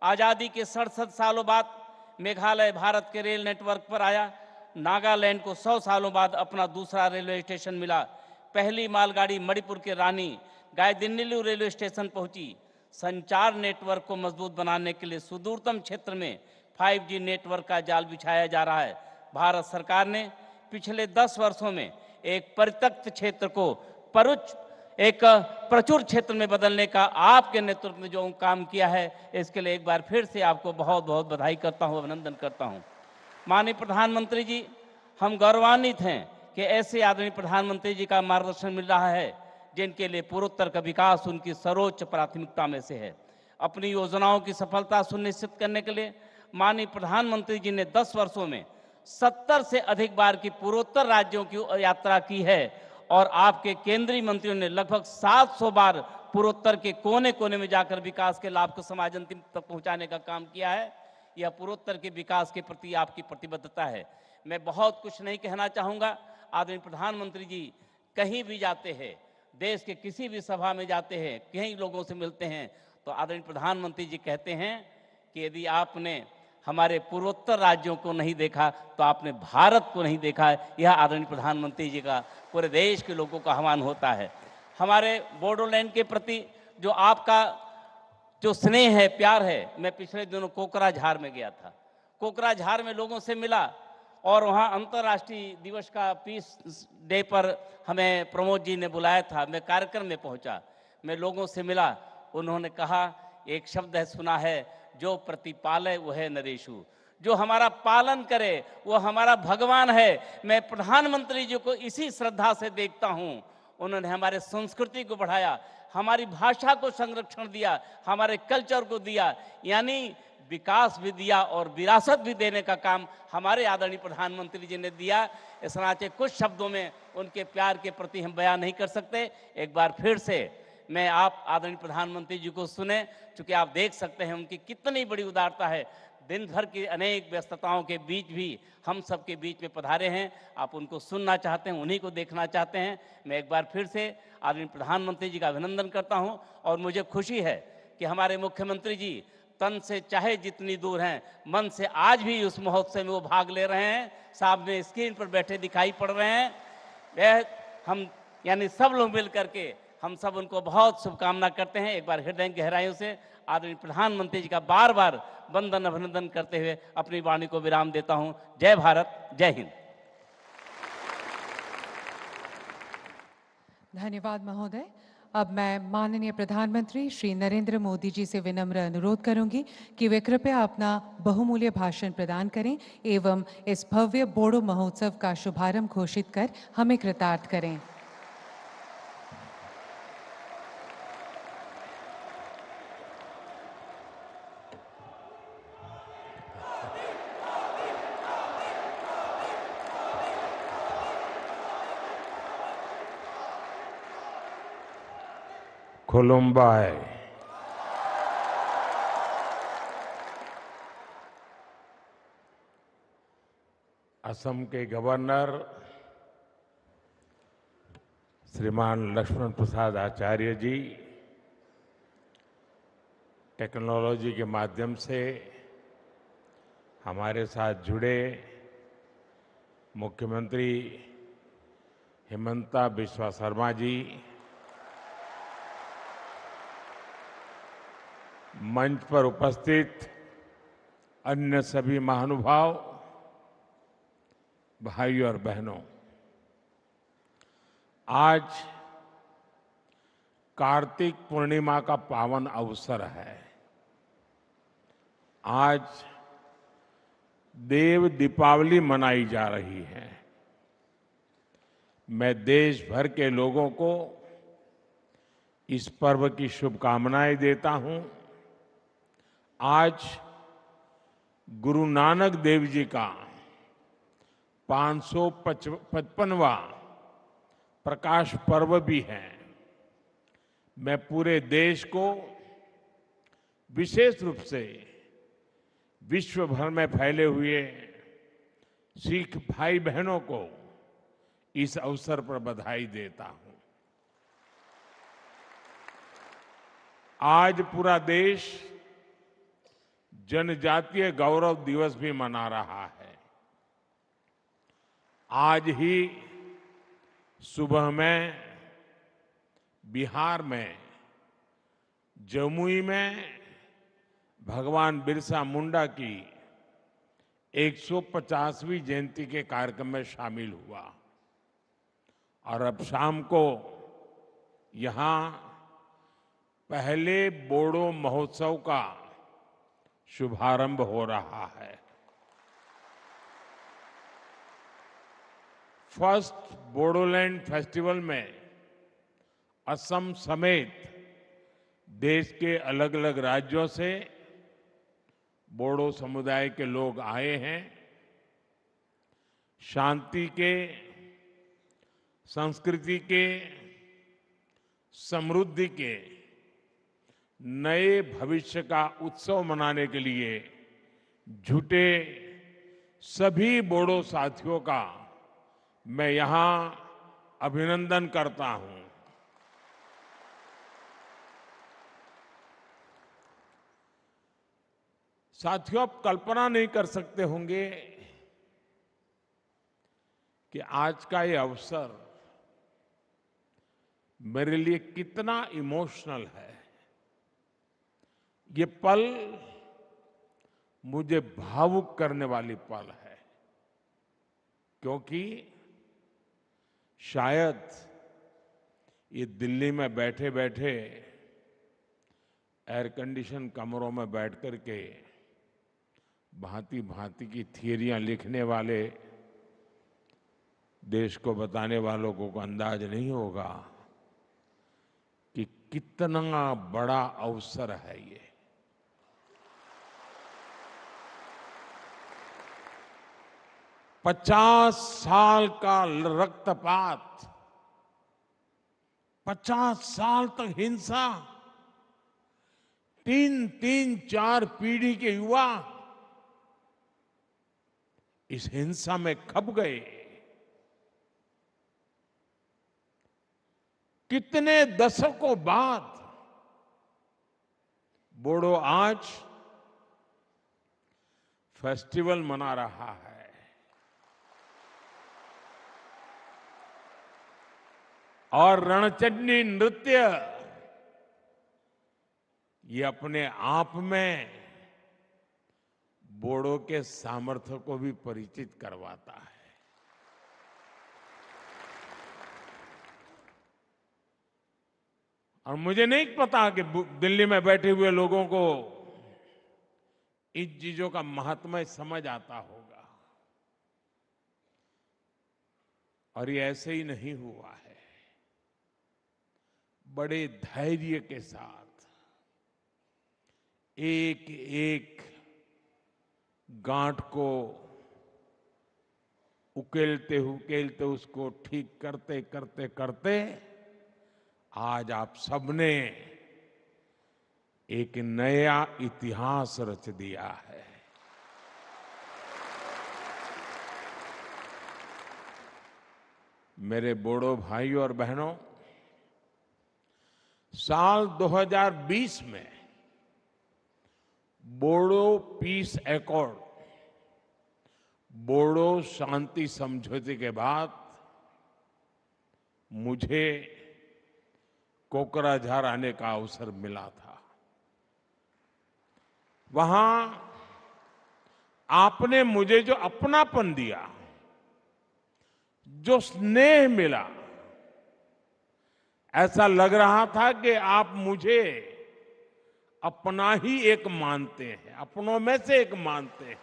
आज़ादी के 67 सालों बाद मेघालय भारत के रेल नेटवर्क पर आया। नागालैंड को 100 सालों बाद अपना दूसरा रेलवे स्टेशन मिला। पहली मालगाड़ी मणिपुर के रानी गायदिन्नीलू रेलवे स्टेशन पहुंची। संचार नेटवर्क को मजबूत बनाने के लिए सुदूरतम क्षेत्र में 5G नेटवर्क का जाल बिछाया जा रहा है। भारत सरकार ने पिछले 10 वर्षों में एक परित्यक्त क्षेत्र को एक प्रचुर क्षेत्र में बदलने का आपके नेतृत्व में जो काम किया है, इसके लिए एक बार फिर से आपको बहुत बहुत बधाई करता हूं, अभिनंदन करता हूं। माननीय प्रधानमंत्री जी, हम गौरवान्वित हैं कि ऐसे आदरणीय प्रधानमंत्री जी का मार्गदर्शन मिल रहा है जिनके लिए पूर्वोत्तर का विकास उनकी सर्वोच्च प्राथमिकता में से है। अपनी योजनाओं की सफलता सुनिश्चित करने के लिए माननीय प्रधानमंत्री जी ने 10 वर्षों में 70 से अधिक बार की पूर्वोत्तर राज्यों की यात्रा की है और आपके केंद्रीय मंत्रियों ने लगभग 700 बार पूर्वोत्तर के कोने कोने में जाकर विकास के लाभ को समाज अंतिम तक पहुंचाने का काम किया है। यह पूर्वोत्तर के विकास के प्रति आपकी प्रतिबद्धता है। मैं बहुत कुछ नहीं कहना चाहूँगा। आदरणीय प्रधानमंत्री जी कहीं भी जाते हैं, देश के किसी भी सभा में जाते हैं, कई लोगों से मिलते हैं, तो आदरणीय प्रधानमंत्री जी कहते हैं कि यदि आपने हमारे पूर्वोत्तर राज्यों को नहीं देखा तो आपने भारत को नहीं देखा है। यह आदरणीय प्रधानमंत्री जी का पूरे देश के लोगों का आह्वान होता है। हमारे बोडोलैंड के प्रति जो आपका जो स्नेह है, प्यार है, मैं पिछले दिनों कोकराझार में गया था। कोकराझार में लोगों से मिला और वहाँ अंतर्राष्ट्रीय दिवस का पीस डे पर हमें प्रमोद जी ने बुलाया था। मैं कार्यक्रम में पहुँचा, मैं लोगों से मिला। उन्होंने कहा, एक शब्द है सुना है, जो प्रतिपालय वह है नरेशु, जो हमारा पालन करे वो हमारा भगवान है। मैं प्रधानमंत्री जी को इसी श्रद्धा से देखता हूँ। उन्होंने हमारे संस्कृति को बढ़ाया, हमारी भाषा को संरक्षण दिया, हमारे कल्चर को दिया, यानी विकास भी दिया और विरासत भी देने का काम हमारे आदरणीय प्रधानमंत्री जी ने दिया। इस नाते कुछ शब्दों में उनके प्यार के प्रति हम बयान नहीं कर सकते। एक बार फिर से मैं आप आदरणीय प्रधानमंत्री जी को सुने, क्योंकि आप देख सकते हैं उनकी कितनी बड़ी उदारता है। दिन भर की अनेक व्यस्तताओं के बीच भी हम सबके बीच में पधारे हैं। आप उनको सुनना चाहते हैं, उन्हीं को देखना चाहते हैं। मैं एक बार फिर से आदरणीय प्रधानमंत्री जी का अभिनंदन करता हूं और मुझे खुशी है कि हमारे मुख्यमंत्री जी तन से चाहे जितनी दूर हैं, मन से आज भी उस महोत्सव में वो भाग ले रहे हैं। सामने स्क्रीन पर बैठे दिखाई पड़ रहे हैं। वह हम यानी सब लोग मिल करके हम सब उनको बहुत शुभकामना करते हैं। एक बार हृदय गहराइयों से आदरणीय प्रधानमंत्री जी का बार बार वंदन अभिनंदन करते हुए अपनी वाणी को विराम देता हूं। जय भारत, जय हिंद। धन्यवाद महोदय। अब मैं माननीय प्रधानमंत्री श्री नरेंद्र मोदी जी से विनम्र अनुरोध करूंगी कि वे कृपया अपना बहुमूल्य भाषण प्रदान करें एवं इस भव्य बोडो महोत्सव का शुभारंभ घोषित कर हमें कृतार्थ करें। खुलुम्बाई। असम के गवर्नर श्रीमान लक्ष्मण प्रसाद आचार्य जी टेक्नोलॉजी के माध्यम से हमारे साथ जुड़े मुख्यमंत्री हिमंता बिस्वा शर्मा जी, मंच पर उपस्थित अन्य सभी महानुभाव, भाइयों और बहनों, आज कार्तिक पूर्णिमा का पावन अवसर है। आज देव दीपावली मनाई जा रही है। मैं देश भर के लोगों को इस पर्व की शुभकामनाएं देता हूं। आज गुरु नानक देव जी का 555वां प्रकाश पर्व भी है। मैं पूरे देश को, विशेष रूप से विश्व भर में फैले हुए सिख भाई बहनों को इस अवसर पर बधाई देता हूं। आज पूरा देश जनजातीय गौरव दिवस भी मना रहा है। आज ही सुबह में बिहार में जमुई में भगवान बिरसा मुंडा की 150वीं जयंती के कार्यक्रम में शामिल हुआ और अब शाम को यहां पहले बोडो महोत्सव का शुभारंभ हो रहा है। फर्स्ट बोडोलैंड फेस्टिवल में असम समेत देश के अलग अलग राज्यों से बोडो समुदाय के लोग आए हैं। शांति के, संस्कृति के, समृद्धि के नए भविष्य का उत्सव मनाने के लिए जुटे सभी बोडो साथियों का मैं यहां अभिनंदन करता हूं। साथियों, आप कल्पना नहीं कर सकते होंगे कि आज का ये अवसर मेरे लिए कितना इमोशनल है। ये पल मुझे भावुक करने वाली पल है, क्योंकि शायद ये दिल्ली में बैठे बैठे एयर कंडीशन कमरों में बैठ करके भांति भांति की थियरियां लिखने वाले देश को बताने वालों को अंदाज नहीं होगा कि कितना बड़ा अवसर है ये। पचास साल का रक्तपात, 50 साल तक हिंसा, 3-4 पीढ़ी के युवा इस हिंसा में खप गए। कितने दशकों बाद बोडो आज फेस्टिवल मना रहा है। और रणचंडी नृत्य ये अपने आप में बोडो के सामर्थ्य को भी परिचित करवाता है। और मुझे नहीं पता कि दिल्ली में बैठे हुए लोगों को इन चीजों का महात्म्य समझ आता होगा। और ये ऐसे ही नहीं हुआ है। बड़े धैर्य के साथ एक एक गांठ को उकेलते उकेलते उसको ठीक करते करते करते आज आप सबने एक नया इतिहास रच दिया है। मेरे बोडो भाइयों और बहनों, साल 2020 में बोडो पीस एकॉर्ड, बोडो शांति समझौते के बाद मुझे कोकराझार आने का अवसर मिला था। वहां आपने मुझे जो अपनापन दिया, जो स्नेह मिला, ऐसा लग रहा था कि आप मुझे अपना ही एक मानते हैं, अपनों में से एक मानते हैं।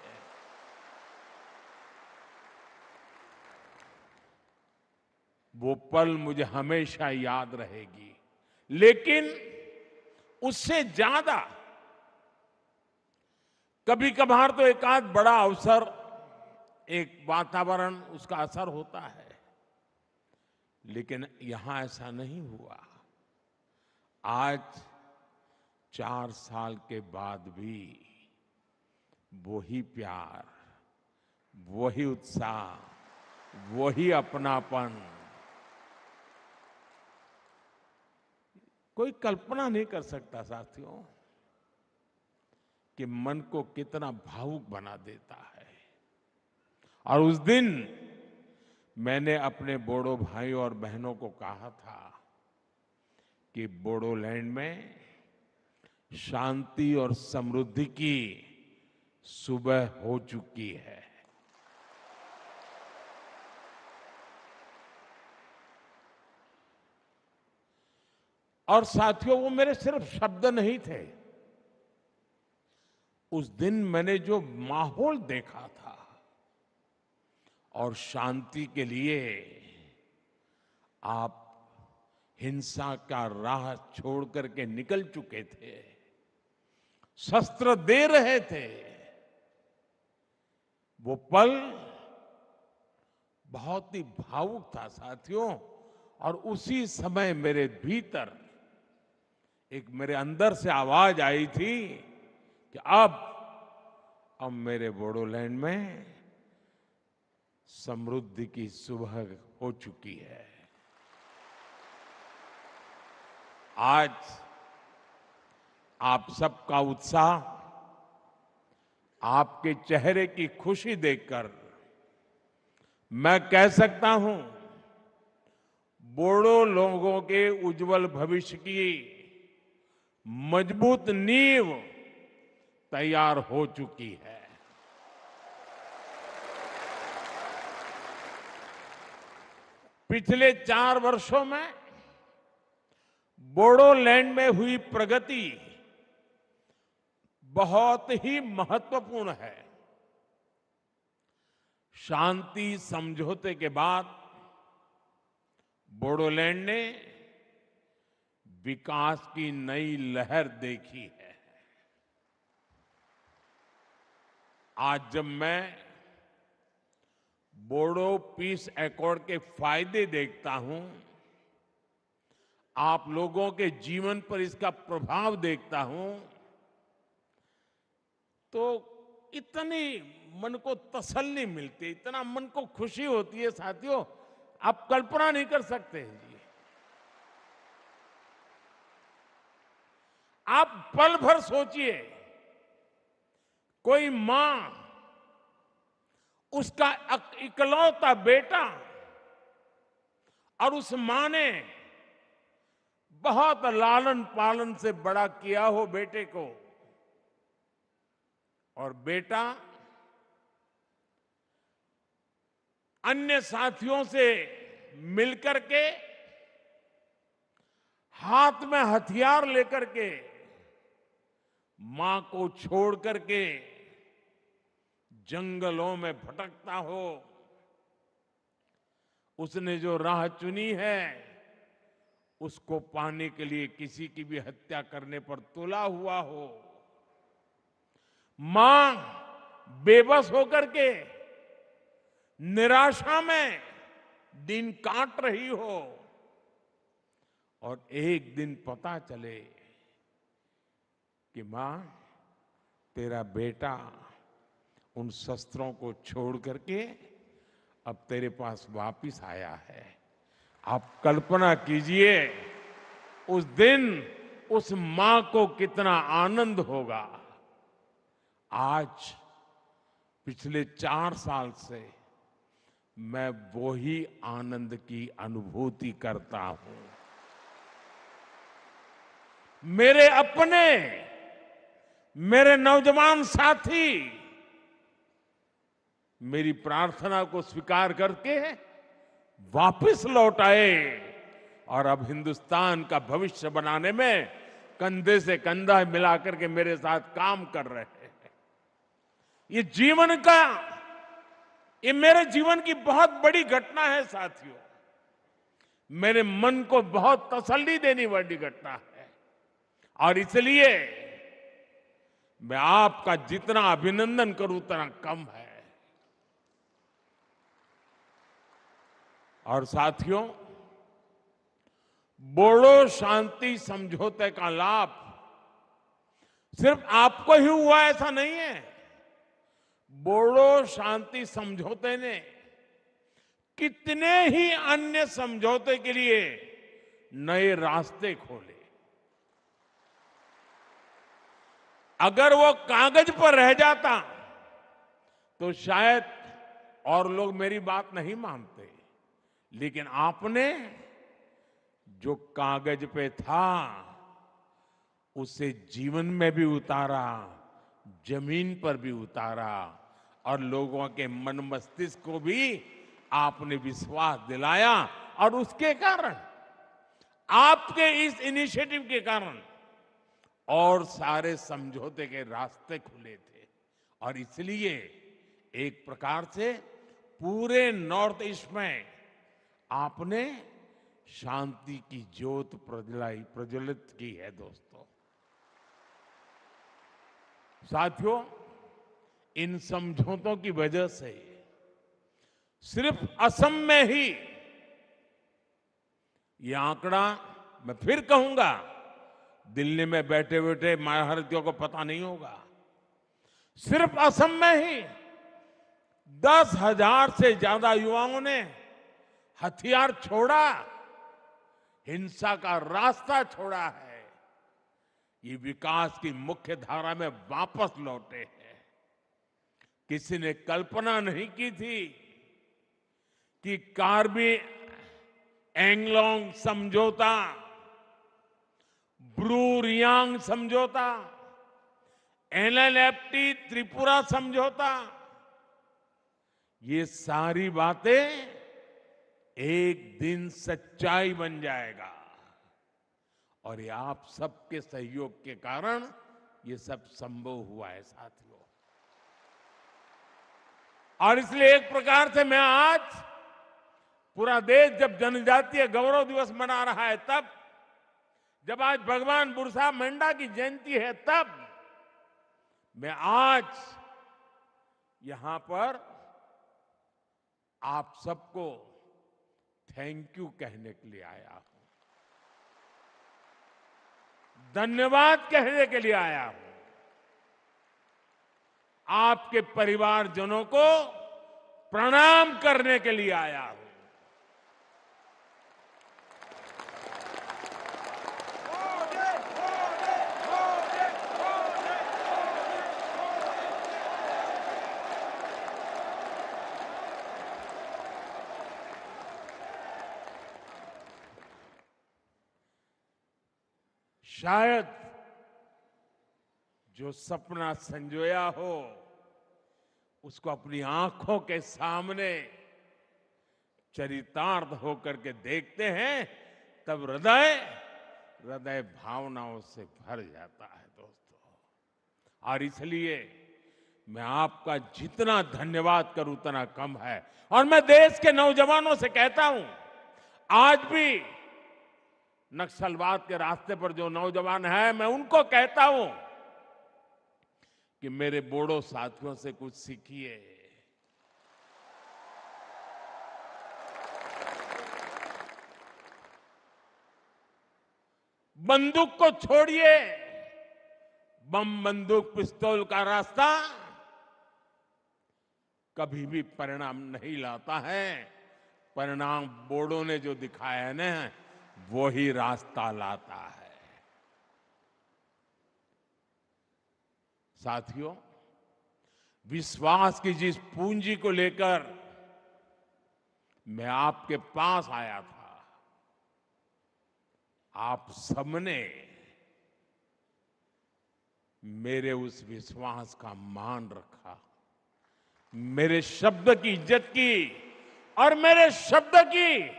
वो पल मुझे हमेशा याद रहेगी। लेकिन उससे ज्यादा कभी कभार तो एक आध बड़ा अवसर, एक वातावरण, उसका असर होता है, लेकिन यहां ऐसा नहीं हुआ। आज 4 साल के बाद भी वही प्यार, वही उत्साह, वही अपनापन। कोई कल्पना नहीं कर सकता साथियों कि मन को कितना भावुक बना देता है। और उस दिन मैंने अपने बोडो भाइयों और बहनों को कहा था कि बोडोलैंड में शांति और समृद्धि की सुबह हो चुकी है। और साथियों, वो मेरे सिर्फ शब्द नहीं थे। उस दिन मैंने जो माहौल देखा था, और शांति के लिए आप हिंसा का राह छोड़ करके निकल चुके थे, शस्त्र दे रहे थे, वो पल बहुत ही भावुक था साथियों। और उसी समय मेरे भीतर एक, मेरे अंदर से आवाज आई थी कि अब मेरे बोडोलैंड में समृद्धि की सुबह हो चुकी है। आज आप सबका उत्साह, आपके चेहरे की खुशी देखकर मैं कह सकता हूं, बोडो लोगों के उज्जवल भविष्य की मजबूत नींव तैयार हो चुकी है। पिछले 4 वर्षों में बोडोलैंड में हुई प्रगति बहुत ही महत्वपूर्ण है। शांति समझौते के बाद बोडोलैंड ने विकास की नई लहर देखी है। आज जब मैं बोडो पीस एकॉर्ड के फायदे देखता हूं, आप लोगों के जीवन पर इसका प्रभाव देखता हूं, तो इतनी मन को तसल्ली मिलती, इतना मन को खुशी होती है साथियों, आप कल्पना नहीं कर सकते जी। आप पल भर सोचिए, कोई मां उसका इकलौता बेटा, और उस मां ने बहुत लालन पालन से बड़ा किया हो बेटे को, और बेटा अन्य साथियों से मिलकर के, हाथ में हथियार लेकर के, मां को छोड़ करके जंगलों में भटकता हो, उसने जो राह चुनी है, उसको पाने के लिए किसी की भी हत्या करने पर तुला हुआ हो, मां बेबस होकर के निराशा में दिन काट रही हो, और एक दिन पता चले कि मां, तेरा बेटा उन शस्त्रों को छोड़ करके अब तेरे पास वापिस आया है। आप कल्पना कीजिए उस दिन उस मां को कितना आनंद होगा। आज पिछले 4 साल से मैं वही आनंद की अनुभूति करता हूं। मेरे अपने, मेरे नौजवान साथी मेरी प्रार्थना को स्वीकार करके वापस लौट आए और अब हिंदुस्तान का भविष्य बनाने में कंधे से कंधा मिलाकर के मेरे साथ काम कर रहे हैं। ये मेरे जीवन की बहुत बड़ी घटना है साथियों। मेरे मन को बहुत तसल्ली देने वाली घटना है और इसलिए मैं आपका जितना अभिनंदन करूं उतना कम है। और साथियों, बोडो शांति समझौते का लाभ सिर्फ आपको ही हुआ ऐसा नहीं है। बोडो शांति समझौते ने कितने ही अन्य समझौते के लिए नए रास्ते खोले। अगर वो कागज पर रह जाता तो शायद और लोग मेरी बात नहीं मानते, लेकिन आपने जो कागज पे था उसे जीवन में भी उतारा, जमीन पर भी उतारा और लोगों के मन मस्तिष्क को भी आपने विश्वास दिलाया। और उसके कारण, आपके इस इनिशिएटिव के कारण और सारे समझौते के रास्ते खुले थे। और इसलिए एक प्रकार से पूरे नॉर्थ ईस्ट में आपने शांति की ज्योत प्रज्वलित की है। दोस्तों, साथियों, इन समझौतों की वजह से सिर्फ असम में ही ये आंकड़ा, मैं फिर कहूंगा, दिल्ली में बैठे बैठे महारथियों को पता नहीं होगा, सिर्फ असम में ही 10,000 से ज्यादा युवाओं ने हथियार छोड़ा, हिंसा का रास्ता छोड़ा है। ये विकास की मुख्य धारा में वापस लौटे हैं। किसी ने कल्पना नहीं की थी कि कार्बी एंगलोंग समझौता, ब्रू रियांग समझौता, एलएलएफटी त्रिपुरा समझौता, ये सारी बातें एक दिन सच्चाई बन जाएगा। और ये आप सबके सहयोग के कारण ये सब संभव हुआ है साथियों। और इसलिए एक प्रकार से मैं आज, पूरा देश जब जनजातीय गौरव दिवस मना रहा है, तब जब आज भगवान बिरसा मुंडा की जयंती है, तब मैं आज यहां पर आप सबको थैंक यू कहने के लिए आया हूं, धन्यवाद कहने के लिए आया हूं। आपके परिवारजनों को प्रणाम करने के लिए आया हूं। शायद जो सपना संजोया हो उसको अपनी आंखों के सामने चरितार्थ होकर के देखते हैं, तब हृदय भावनाओं से भर जाता है दोस्तों। और इसलिए मैं आपका जितना धन्यवाद करूं उतना कम है। और मैं देश के नौजवानों से कहता हूं, आज भी नक्सलवाद के रास्ते पर जो नौजवान हैं, मैं उनको कहता हूं कि मेरे बोडो साथियों से कुछ सीखिए। बंदूक को छोड़िए, बम बंदूक पिस्तौल का रास्ता कभी भी परिणाम नहीं लाता है। परिणाम बोर्डों ने जो दिखाया है ना, वो ही रास्ता लाता है। साथियों, विश्वास की जिस पूंजी को लेकर मैं आपके पास आया था, आप सबने मेरे उस विश्वास का मान रखा, मेरे शब्द की इज्जत की, और मेरे शब्द की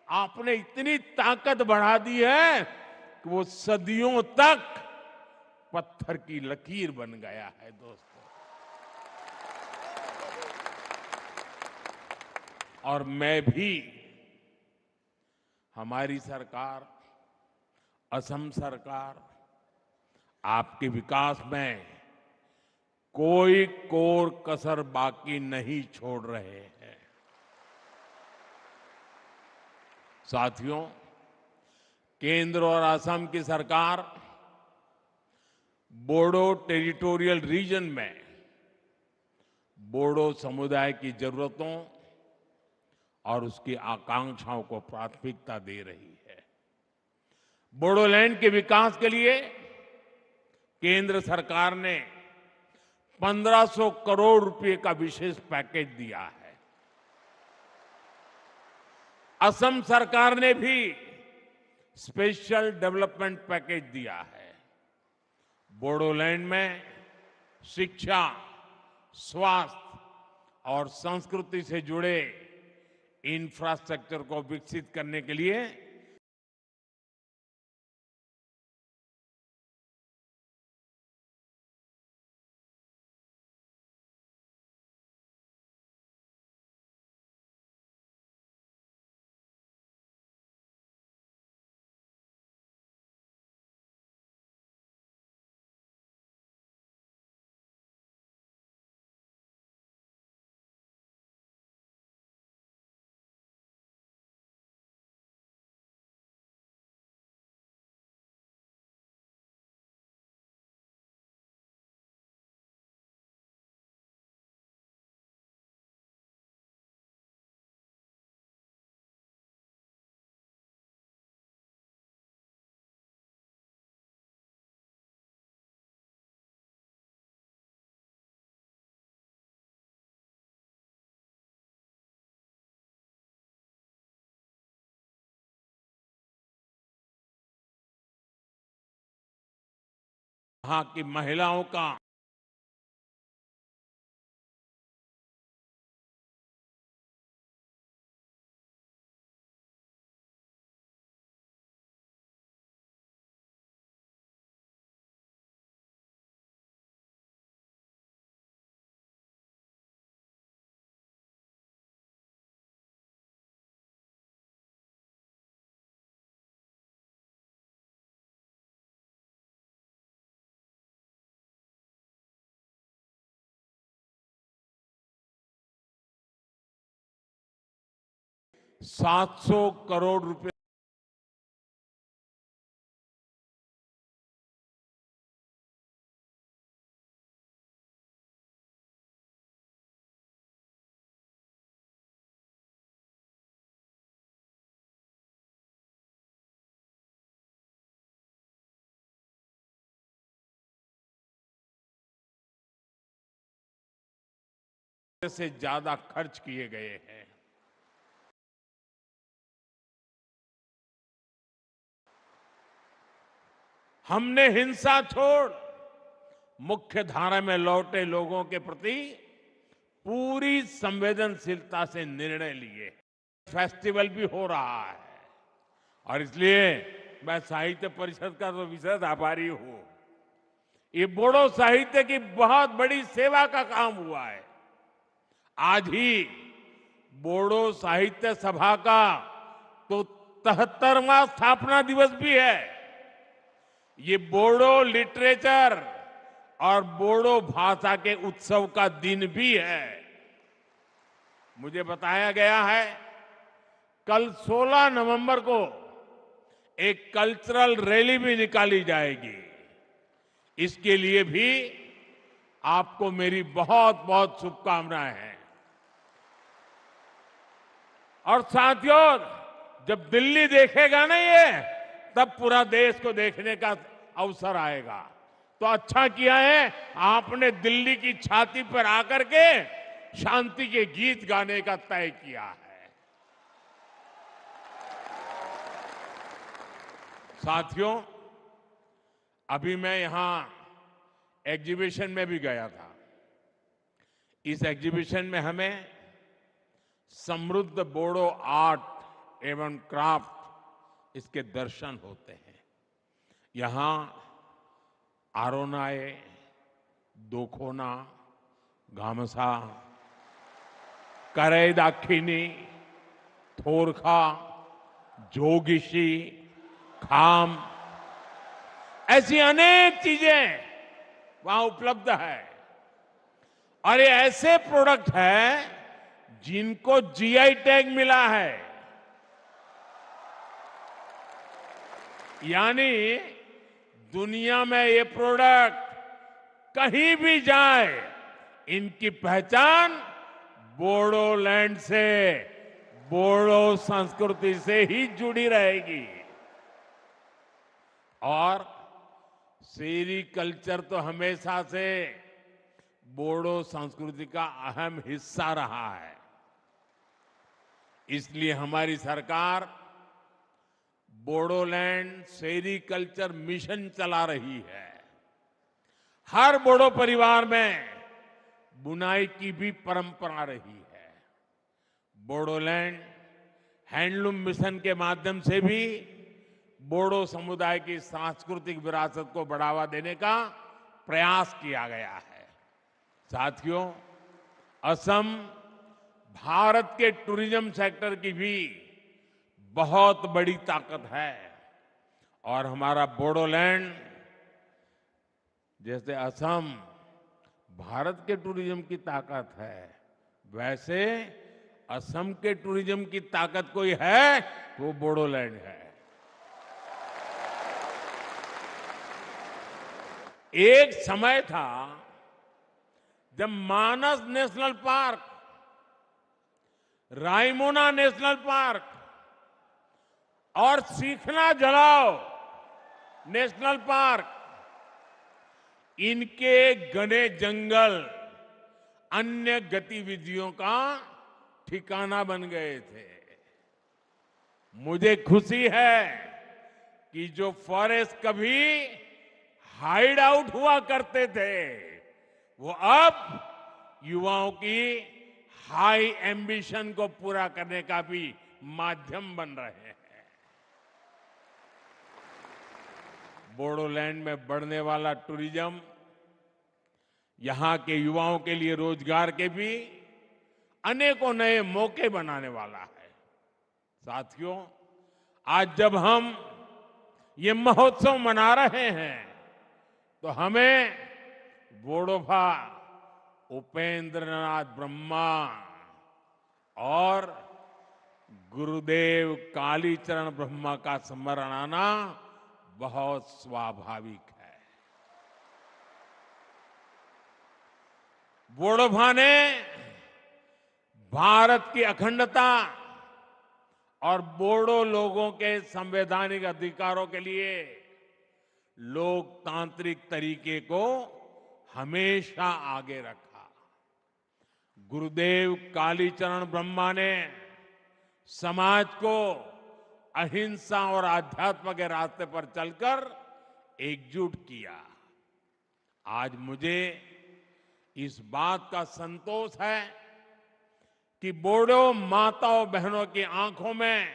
आपने इतनी ताकत बढ़ा दी है कि वो सदियों तक पत्थर की लकीर बन गया है। दोस्तों, और मैं भी, हमारी सरकार, असम सरकार आपके विकास में कोई कोर कसर बाकी नहीं छोड़ रहे हैं। साथियों, केंद्र और असम की सरकार बोडो टेरिटोरियल रीजन में बोडो समुदाय की जरूरतों और उसकी आकांक्षाओं को प्राथमिकता दे रही है। बोडोलैंड के विकास के लिए केंद्र सरकार ने 1500 करोड़ रुपए का विशेष पैकेज दिया है। असम सरकार ने भी स्पेशल डेवलपमेंट पैकेज दिया है। बोडोलैंड में शिक्षा, स्वास्थ्य और संस्कृति से जुड़े इंफ्रास्ट्रक्चर को विकसित करने के लिए वहां की महिलाओं का ₹700 करोड़ रुपए से ज्यादा खर्च किए गए हैं। हमने हिंसा छोड़ मुख्य धारा में लौटे लोगों के प्रति पूरी संवेदनशीलता से निर्णय लिए। फेस्टिवल भी हो रहा है और इसलिए मैं साहित्य परिषद का तो विशेष आभारी हूं। ये बोडो साहित्य की बहुत बड़ी सेवा का काम हुआ है। आज ही बोडो साहित्य सभा का तो 73वां स्थापना दिवस भी है। ये बोडो लिटरेचर और बोडो भाषा के उत्सव का दिन भी है। मुझे बताया गया है कल 16 नवंबर को एक कल्चरल रैली भी निकाली जाएगी। इसके लिए भी आपको मेरी बहुत बहुत शुभकामनाएं हैं। और साथियों, जब दिल्ली देखेगा ना ये, तब पूरा देश को देखने का अवसर आएगा। तो अच्छा किया है आपने दिल्ली की छाती पर आकर के शांति के गीत गाने का तय किया है। साथियों, अभी मैं यहां एग्जीबिशन में भी गया था। इस एग्जीबिशन में हमें समृद्ध बोडो आर्ट एवं क्राफ्ट इसके दर्शन होते हैं। यहां आरोनाए, दोखोना, गामसा, करई दाखिनी, थोरखा, जोगिशी, खाम, ऐसी अनेक चीजें वहां उपलब्ध है। और ये ऐसे प्रोडक्ट हैं जिनको जीआई टैग मिला है। यानी दुनिया में ये प्रोडक्ट कहीं भी जाए, इनकी पहचान बोडोलैंड से, बोडो संस्कृति से ही जुड़ी रहेगी। और सेरिकल्चर तो हमेशा से बोडो संस्कृति का अहम हिस्सा रहा है। इसलिए हमारी सरकार बोडोलैंड सेरिकल्चर मिशन चला रही है। हर बोडो परिवार में बुनाई की भी परंपरा रही है। बोडोलैंड हैंडलूम मिशन के माध्यम से भी बोडो समुदाय की सांस्कृतिक विरासत को बढ़ावा देने का प्रयास किया गया है। साथियों, असम भारत के टूरिज्म सेक्टर की भी बहुत बड़ी ताकत है। और हमारा बोडोलैंड, जैसे असम भारत के टूरिज्म की ताकत है, वैसे असम के टूरिज्म की ताकत कोई है तो वो बोडोलैंड है। एक समय था जब Manas national park, Raimona national park और सीखना जलाओ नेशनल पार्क, इनके घने जंगल अन्य गतिविधियों का ठिकाना बन गए थे। मुझे खुशी है कि जो फॉरेस्ट कभी हाइड आउट हुआ करते थे, वो अब युवाओं की हाई एम्बिशन को पूरा करने का भी माध्यम बन रहे हैं। बोडोलैंड में बढ़ने वाला टूरिज्म यहां के युवाओं के लिए रोजगार के भी अनेकों नए मौके बनाने वाला है। साथियों, आज जब हम ये महोत्सव मना रहे हैं तो हमें बोडोफा उपेंद्रनाथ ब्रह्मा और गुरुदेव कालीचरण ब्रह्मा का स्मरण आना बहुत स्वाभाविक है। बोडोफा ने भारत की अखंडता और बोडो लोगों के संवैधानिक अधिकारों के लिए लोकतांत्रिक तरीके को हमेशा आगे रखा। गुरुदेव कालीचरण ब्रह्मा ने समाज को अहिंसा और आध्यात्म के रास्ते पर चलकर एकजुट किया। आज मुझे इस बात का संतोष है कि बोडो माताओं बहनों की आंखों में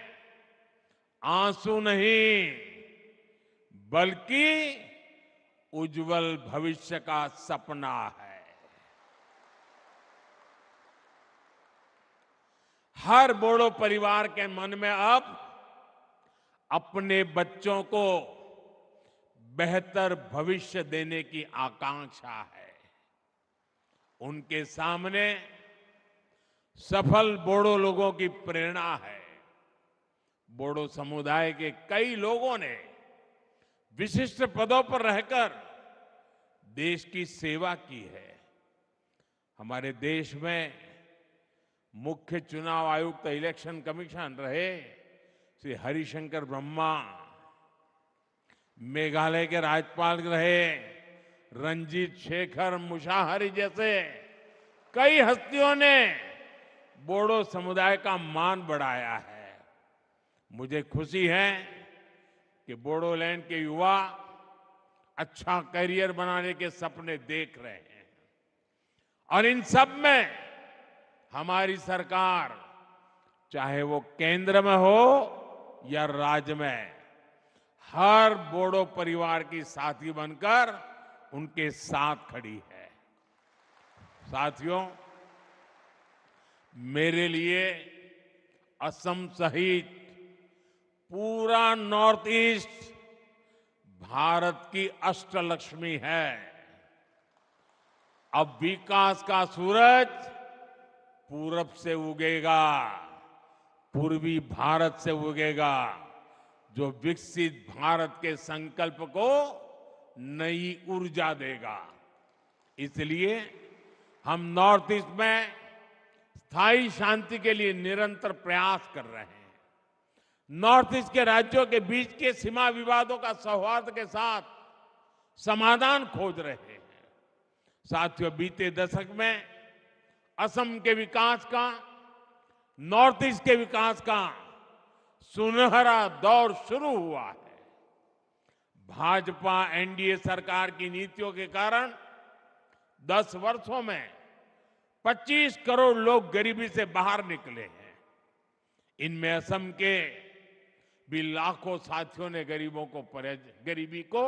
आंसू नहीं, बल्कि उज्जवल भविष्य का सपना है। हर बोडो परिवार के मन में अब अपने बच्चों को बेहतर भविष्य देने की आकांक्षा है। उनके सामने सफल बोडो लोगों की प्रेरणा है। बोडो समुदाय के कई लोगों ने विशिष्ट पदों पर रहकर देश की सेवा की है। हमारे देश में मुख्य चुनाव आयुक्त इलेक्शन कमीशन रहे श्री हरिशंकर ब्रह्मा, मेघालय के राज्यपाल रहे रंजीत शेखर मुशाहरी जैसे कई हस्तियों ने बोडो समुदाय का मान बढ़ाया है। मुझे खुशी है कि बोडोलैंड के युवा अच्छा करियर बनाने के सपने देख रहे हैं और इन सब में हमारी सरकार, चाहे वो केंद्र में हो या राज्य में, हर बोडो परिवार की साथी बनकर उनके साथ खड़ी है। साथियों, मेरे लिए असम सहित पूरा नॉर्थ ईस्ट भारत की अष्टलक्ष्मी है। अब विकास का सूरज पूरब से उगेगा, पूर्वी भारत से उगेगा, जो विकसित भारत के संकल्प को नई ऊर्जा देगा। इसलिए हम नॉर्थ ईस्ट में स्थायी शांति के लिए निरंतर प्रयास कर रहे हैं। नॉर्थ ईस्ट के राज्यों के बीच के सीमा विवादों का सौहार्द के साथ समाधान खोज रहे हैं। साथियों, बीते दशक में असम के विकास का, नॉर्थ ईस्ट के विकास का सुनहरा दौर शुरू हुआ है। भाजपा एनडीए सरकार की नीतियों के कारण 10 वर्षों में 25 करोड़ लोग गरीबी से बाहर निकले हैं। इनमें असम के भी लाखों साथियों ने गरीबी को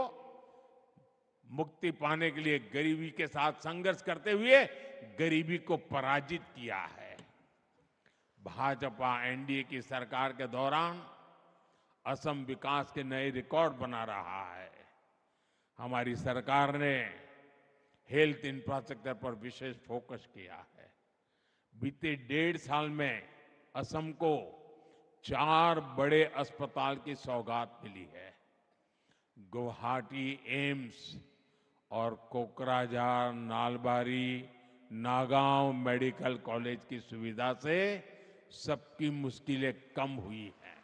मुक्ति पाने के लिए गरीबी के साथ संघर्ष करते हुए गरीबी को पराजित किया है। भाजपा एनडीए की सरकार के दौरान असम विकास के नए रिकॉर्ड बना रहा है। हमारी सरकार ने हेल्थ इंफ्रास्ट्रक्चर पर विशेष फोकस किया है। बीते 1.5 साल में असम को 4 बड़े अस्पताल की सौगात मिली है। गुवाहाटी एम्स और कोकराझार, नालबारी, नागांव मेडिकल कॉलेज की सुविधा से सबकी मुश्किलें कम हुई हैं।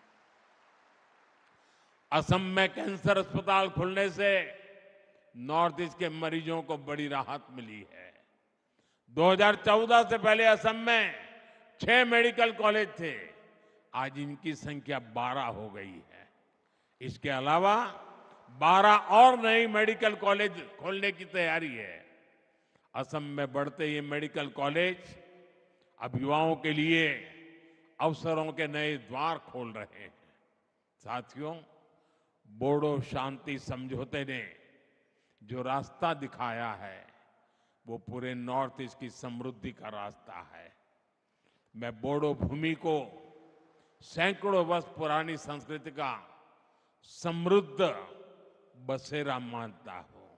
असम में कैंसर अस्पताल खुलने से नॉर्थ ईस्ट के मरीजों को बड़ी राहत मिली है। 2014 से पहले असम में 6 मेडिकल कॉलेज थे, आज इनकी संख्या 12 हो गई है। इसके अलावा 12 और नई मेडिकल कॉलेज खोलने की तैयारी है। असम में बढ़ते ये मेडिकल कॉलेज अब युवाओं के लिए अवसरों के नए द्वार खोल रहे हैं। साथियों, बोडो शांति समझौते ने जो रास्ता दिखाया है वो पूरे नॉर्थ ईस्ट की समृद्धि का रास्ता है। मैं बोडो भूमि को सैकड़ों वर्ष पुरानी संस्कृति का समृद्ध बसेरा मानता हूं।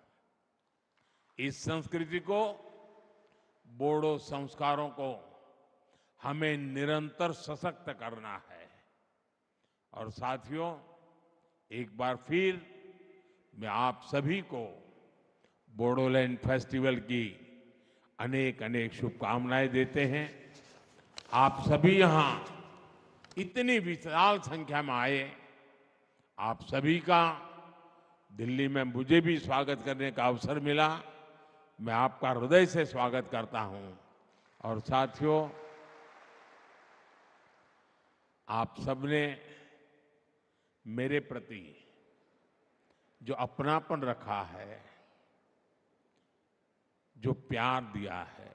इस संस्कृति को, बोडो संस्कारों को हमें निरंतर सशक्त करना है। और साथियों, एक बार फिर मैं आप सभी को बोडोलैंड फेस्टिवल की अनेक अनेक शुभकामनाएं देते हैं। आप सभी यहां इतनी विशाल संख्या में आए, आप सभी का दिल्ली में मुझे भी स्वागत करने का अवसर मिला। मैं आपका हृदय से स्वागत करता हूं। और साथियों, आप सबने मेरे प्रति जो अपनापन रखा है, जो प्यार दिया है,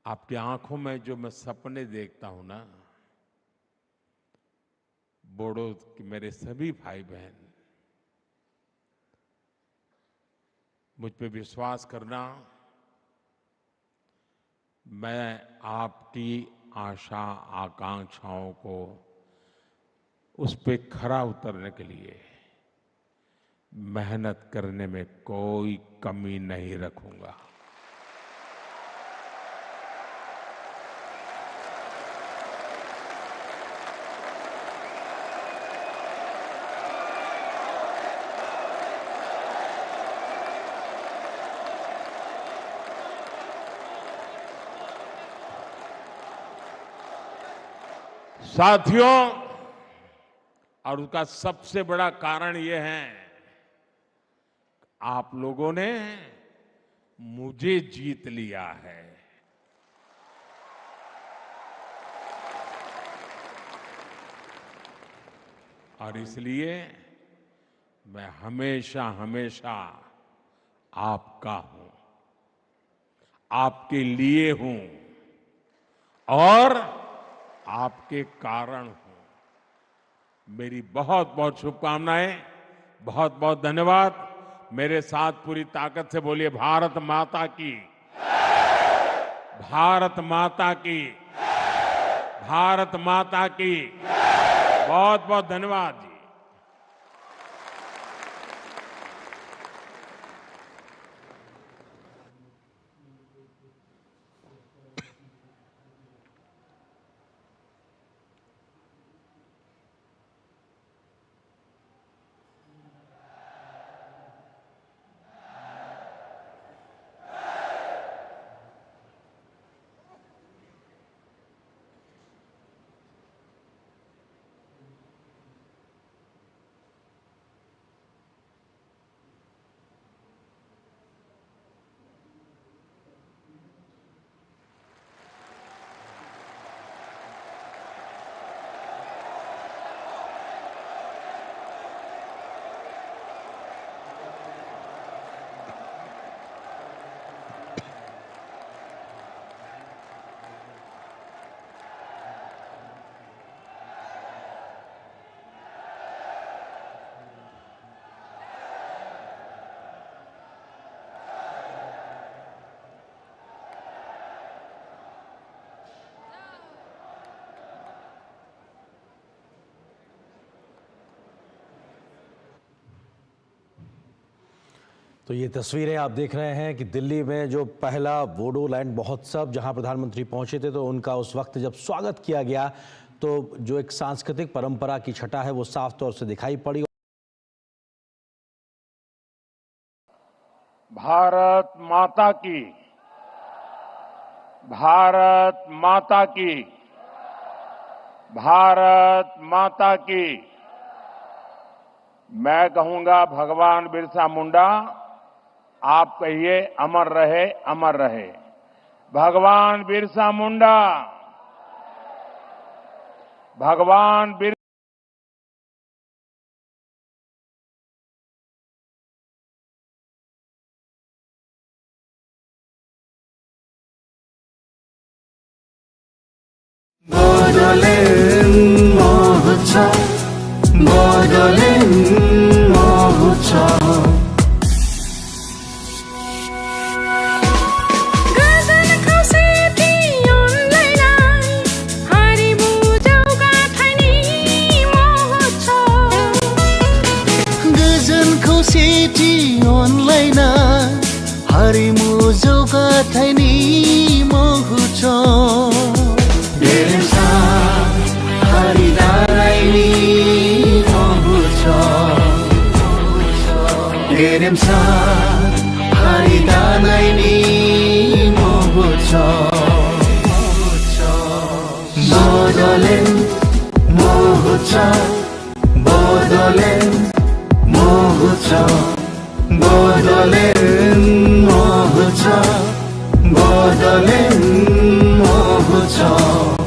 आपकी आंखों में जो मैं सपने देखता हूं ना, बोडो के मेरे सभी भाई बहन, मुझ पे विश्वास करना, मैं आपकी आशा आकांक्षाओं को उस पे खरा उतरने के लिए मेहनत करने में कोई कमी नहीं रखूंगा। साथियों, और उसका सबसे बड़ा कारण यह है, आप लोगों ने मुझे जीत लिया है। और इसलिए मैं हमेशा हमेशा आपका हूं, आपके लिए हूं और आपके कारण हूं। मेरी बहुत बहुत शुभकामनाएं, बहुत बहुत धन्यवाद। मेरे साथ पूरी ताकत से बोलिए भारत माता की, भारत माता की, भारत माता की। बहुत बहुत धन्यवाद जी। तो ये तस्वीरें आप देख रहे हैं कि दिल्ली में जो पहला बोडोलैंड महोत्सव जहां प्रधानमंत्री पहुंचे थे, तो उनका उस वक्त जब स्वागत किया गया तो जो एक सांस्कृतिक परंपरा की छटा है वो साफ तौर से दिखाई पड़ी। भारत माता की, भारत माता की, भारत माता की। मैं कहूंगा भगवान बिरसा मुंडा, आप कहिए अमर रहे, अमर रहे। भगवान बिरसा मुंडा, भगवान बिरसा बोडोलैंड महोत्सव, बोडोलैंड महोत्सव। गजल खौसेती अनलाइनलाई हारिमु जौगाथाइनी महोत्सव। गजल खौसेती अनलाइन हारिमु जौगाथाइनी महोत्सव। गेरेमसा हारिदानायनि महोत्सव, गेरेमसा हारिदानायनि महोत्सव। बोडोलैंड महोत्सव, बोडोलैंड महोत्सव, बोडोलैंड महोत्सव, बोडोलैंड महोत्सव।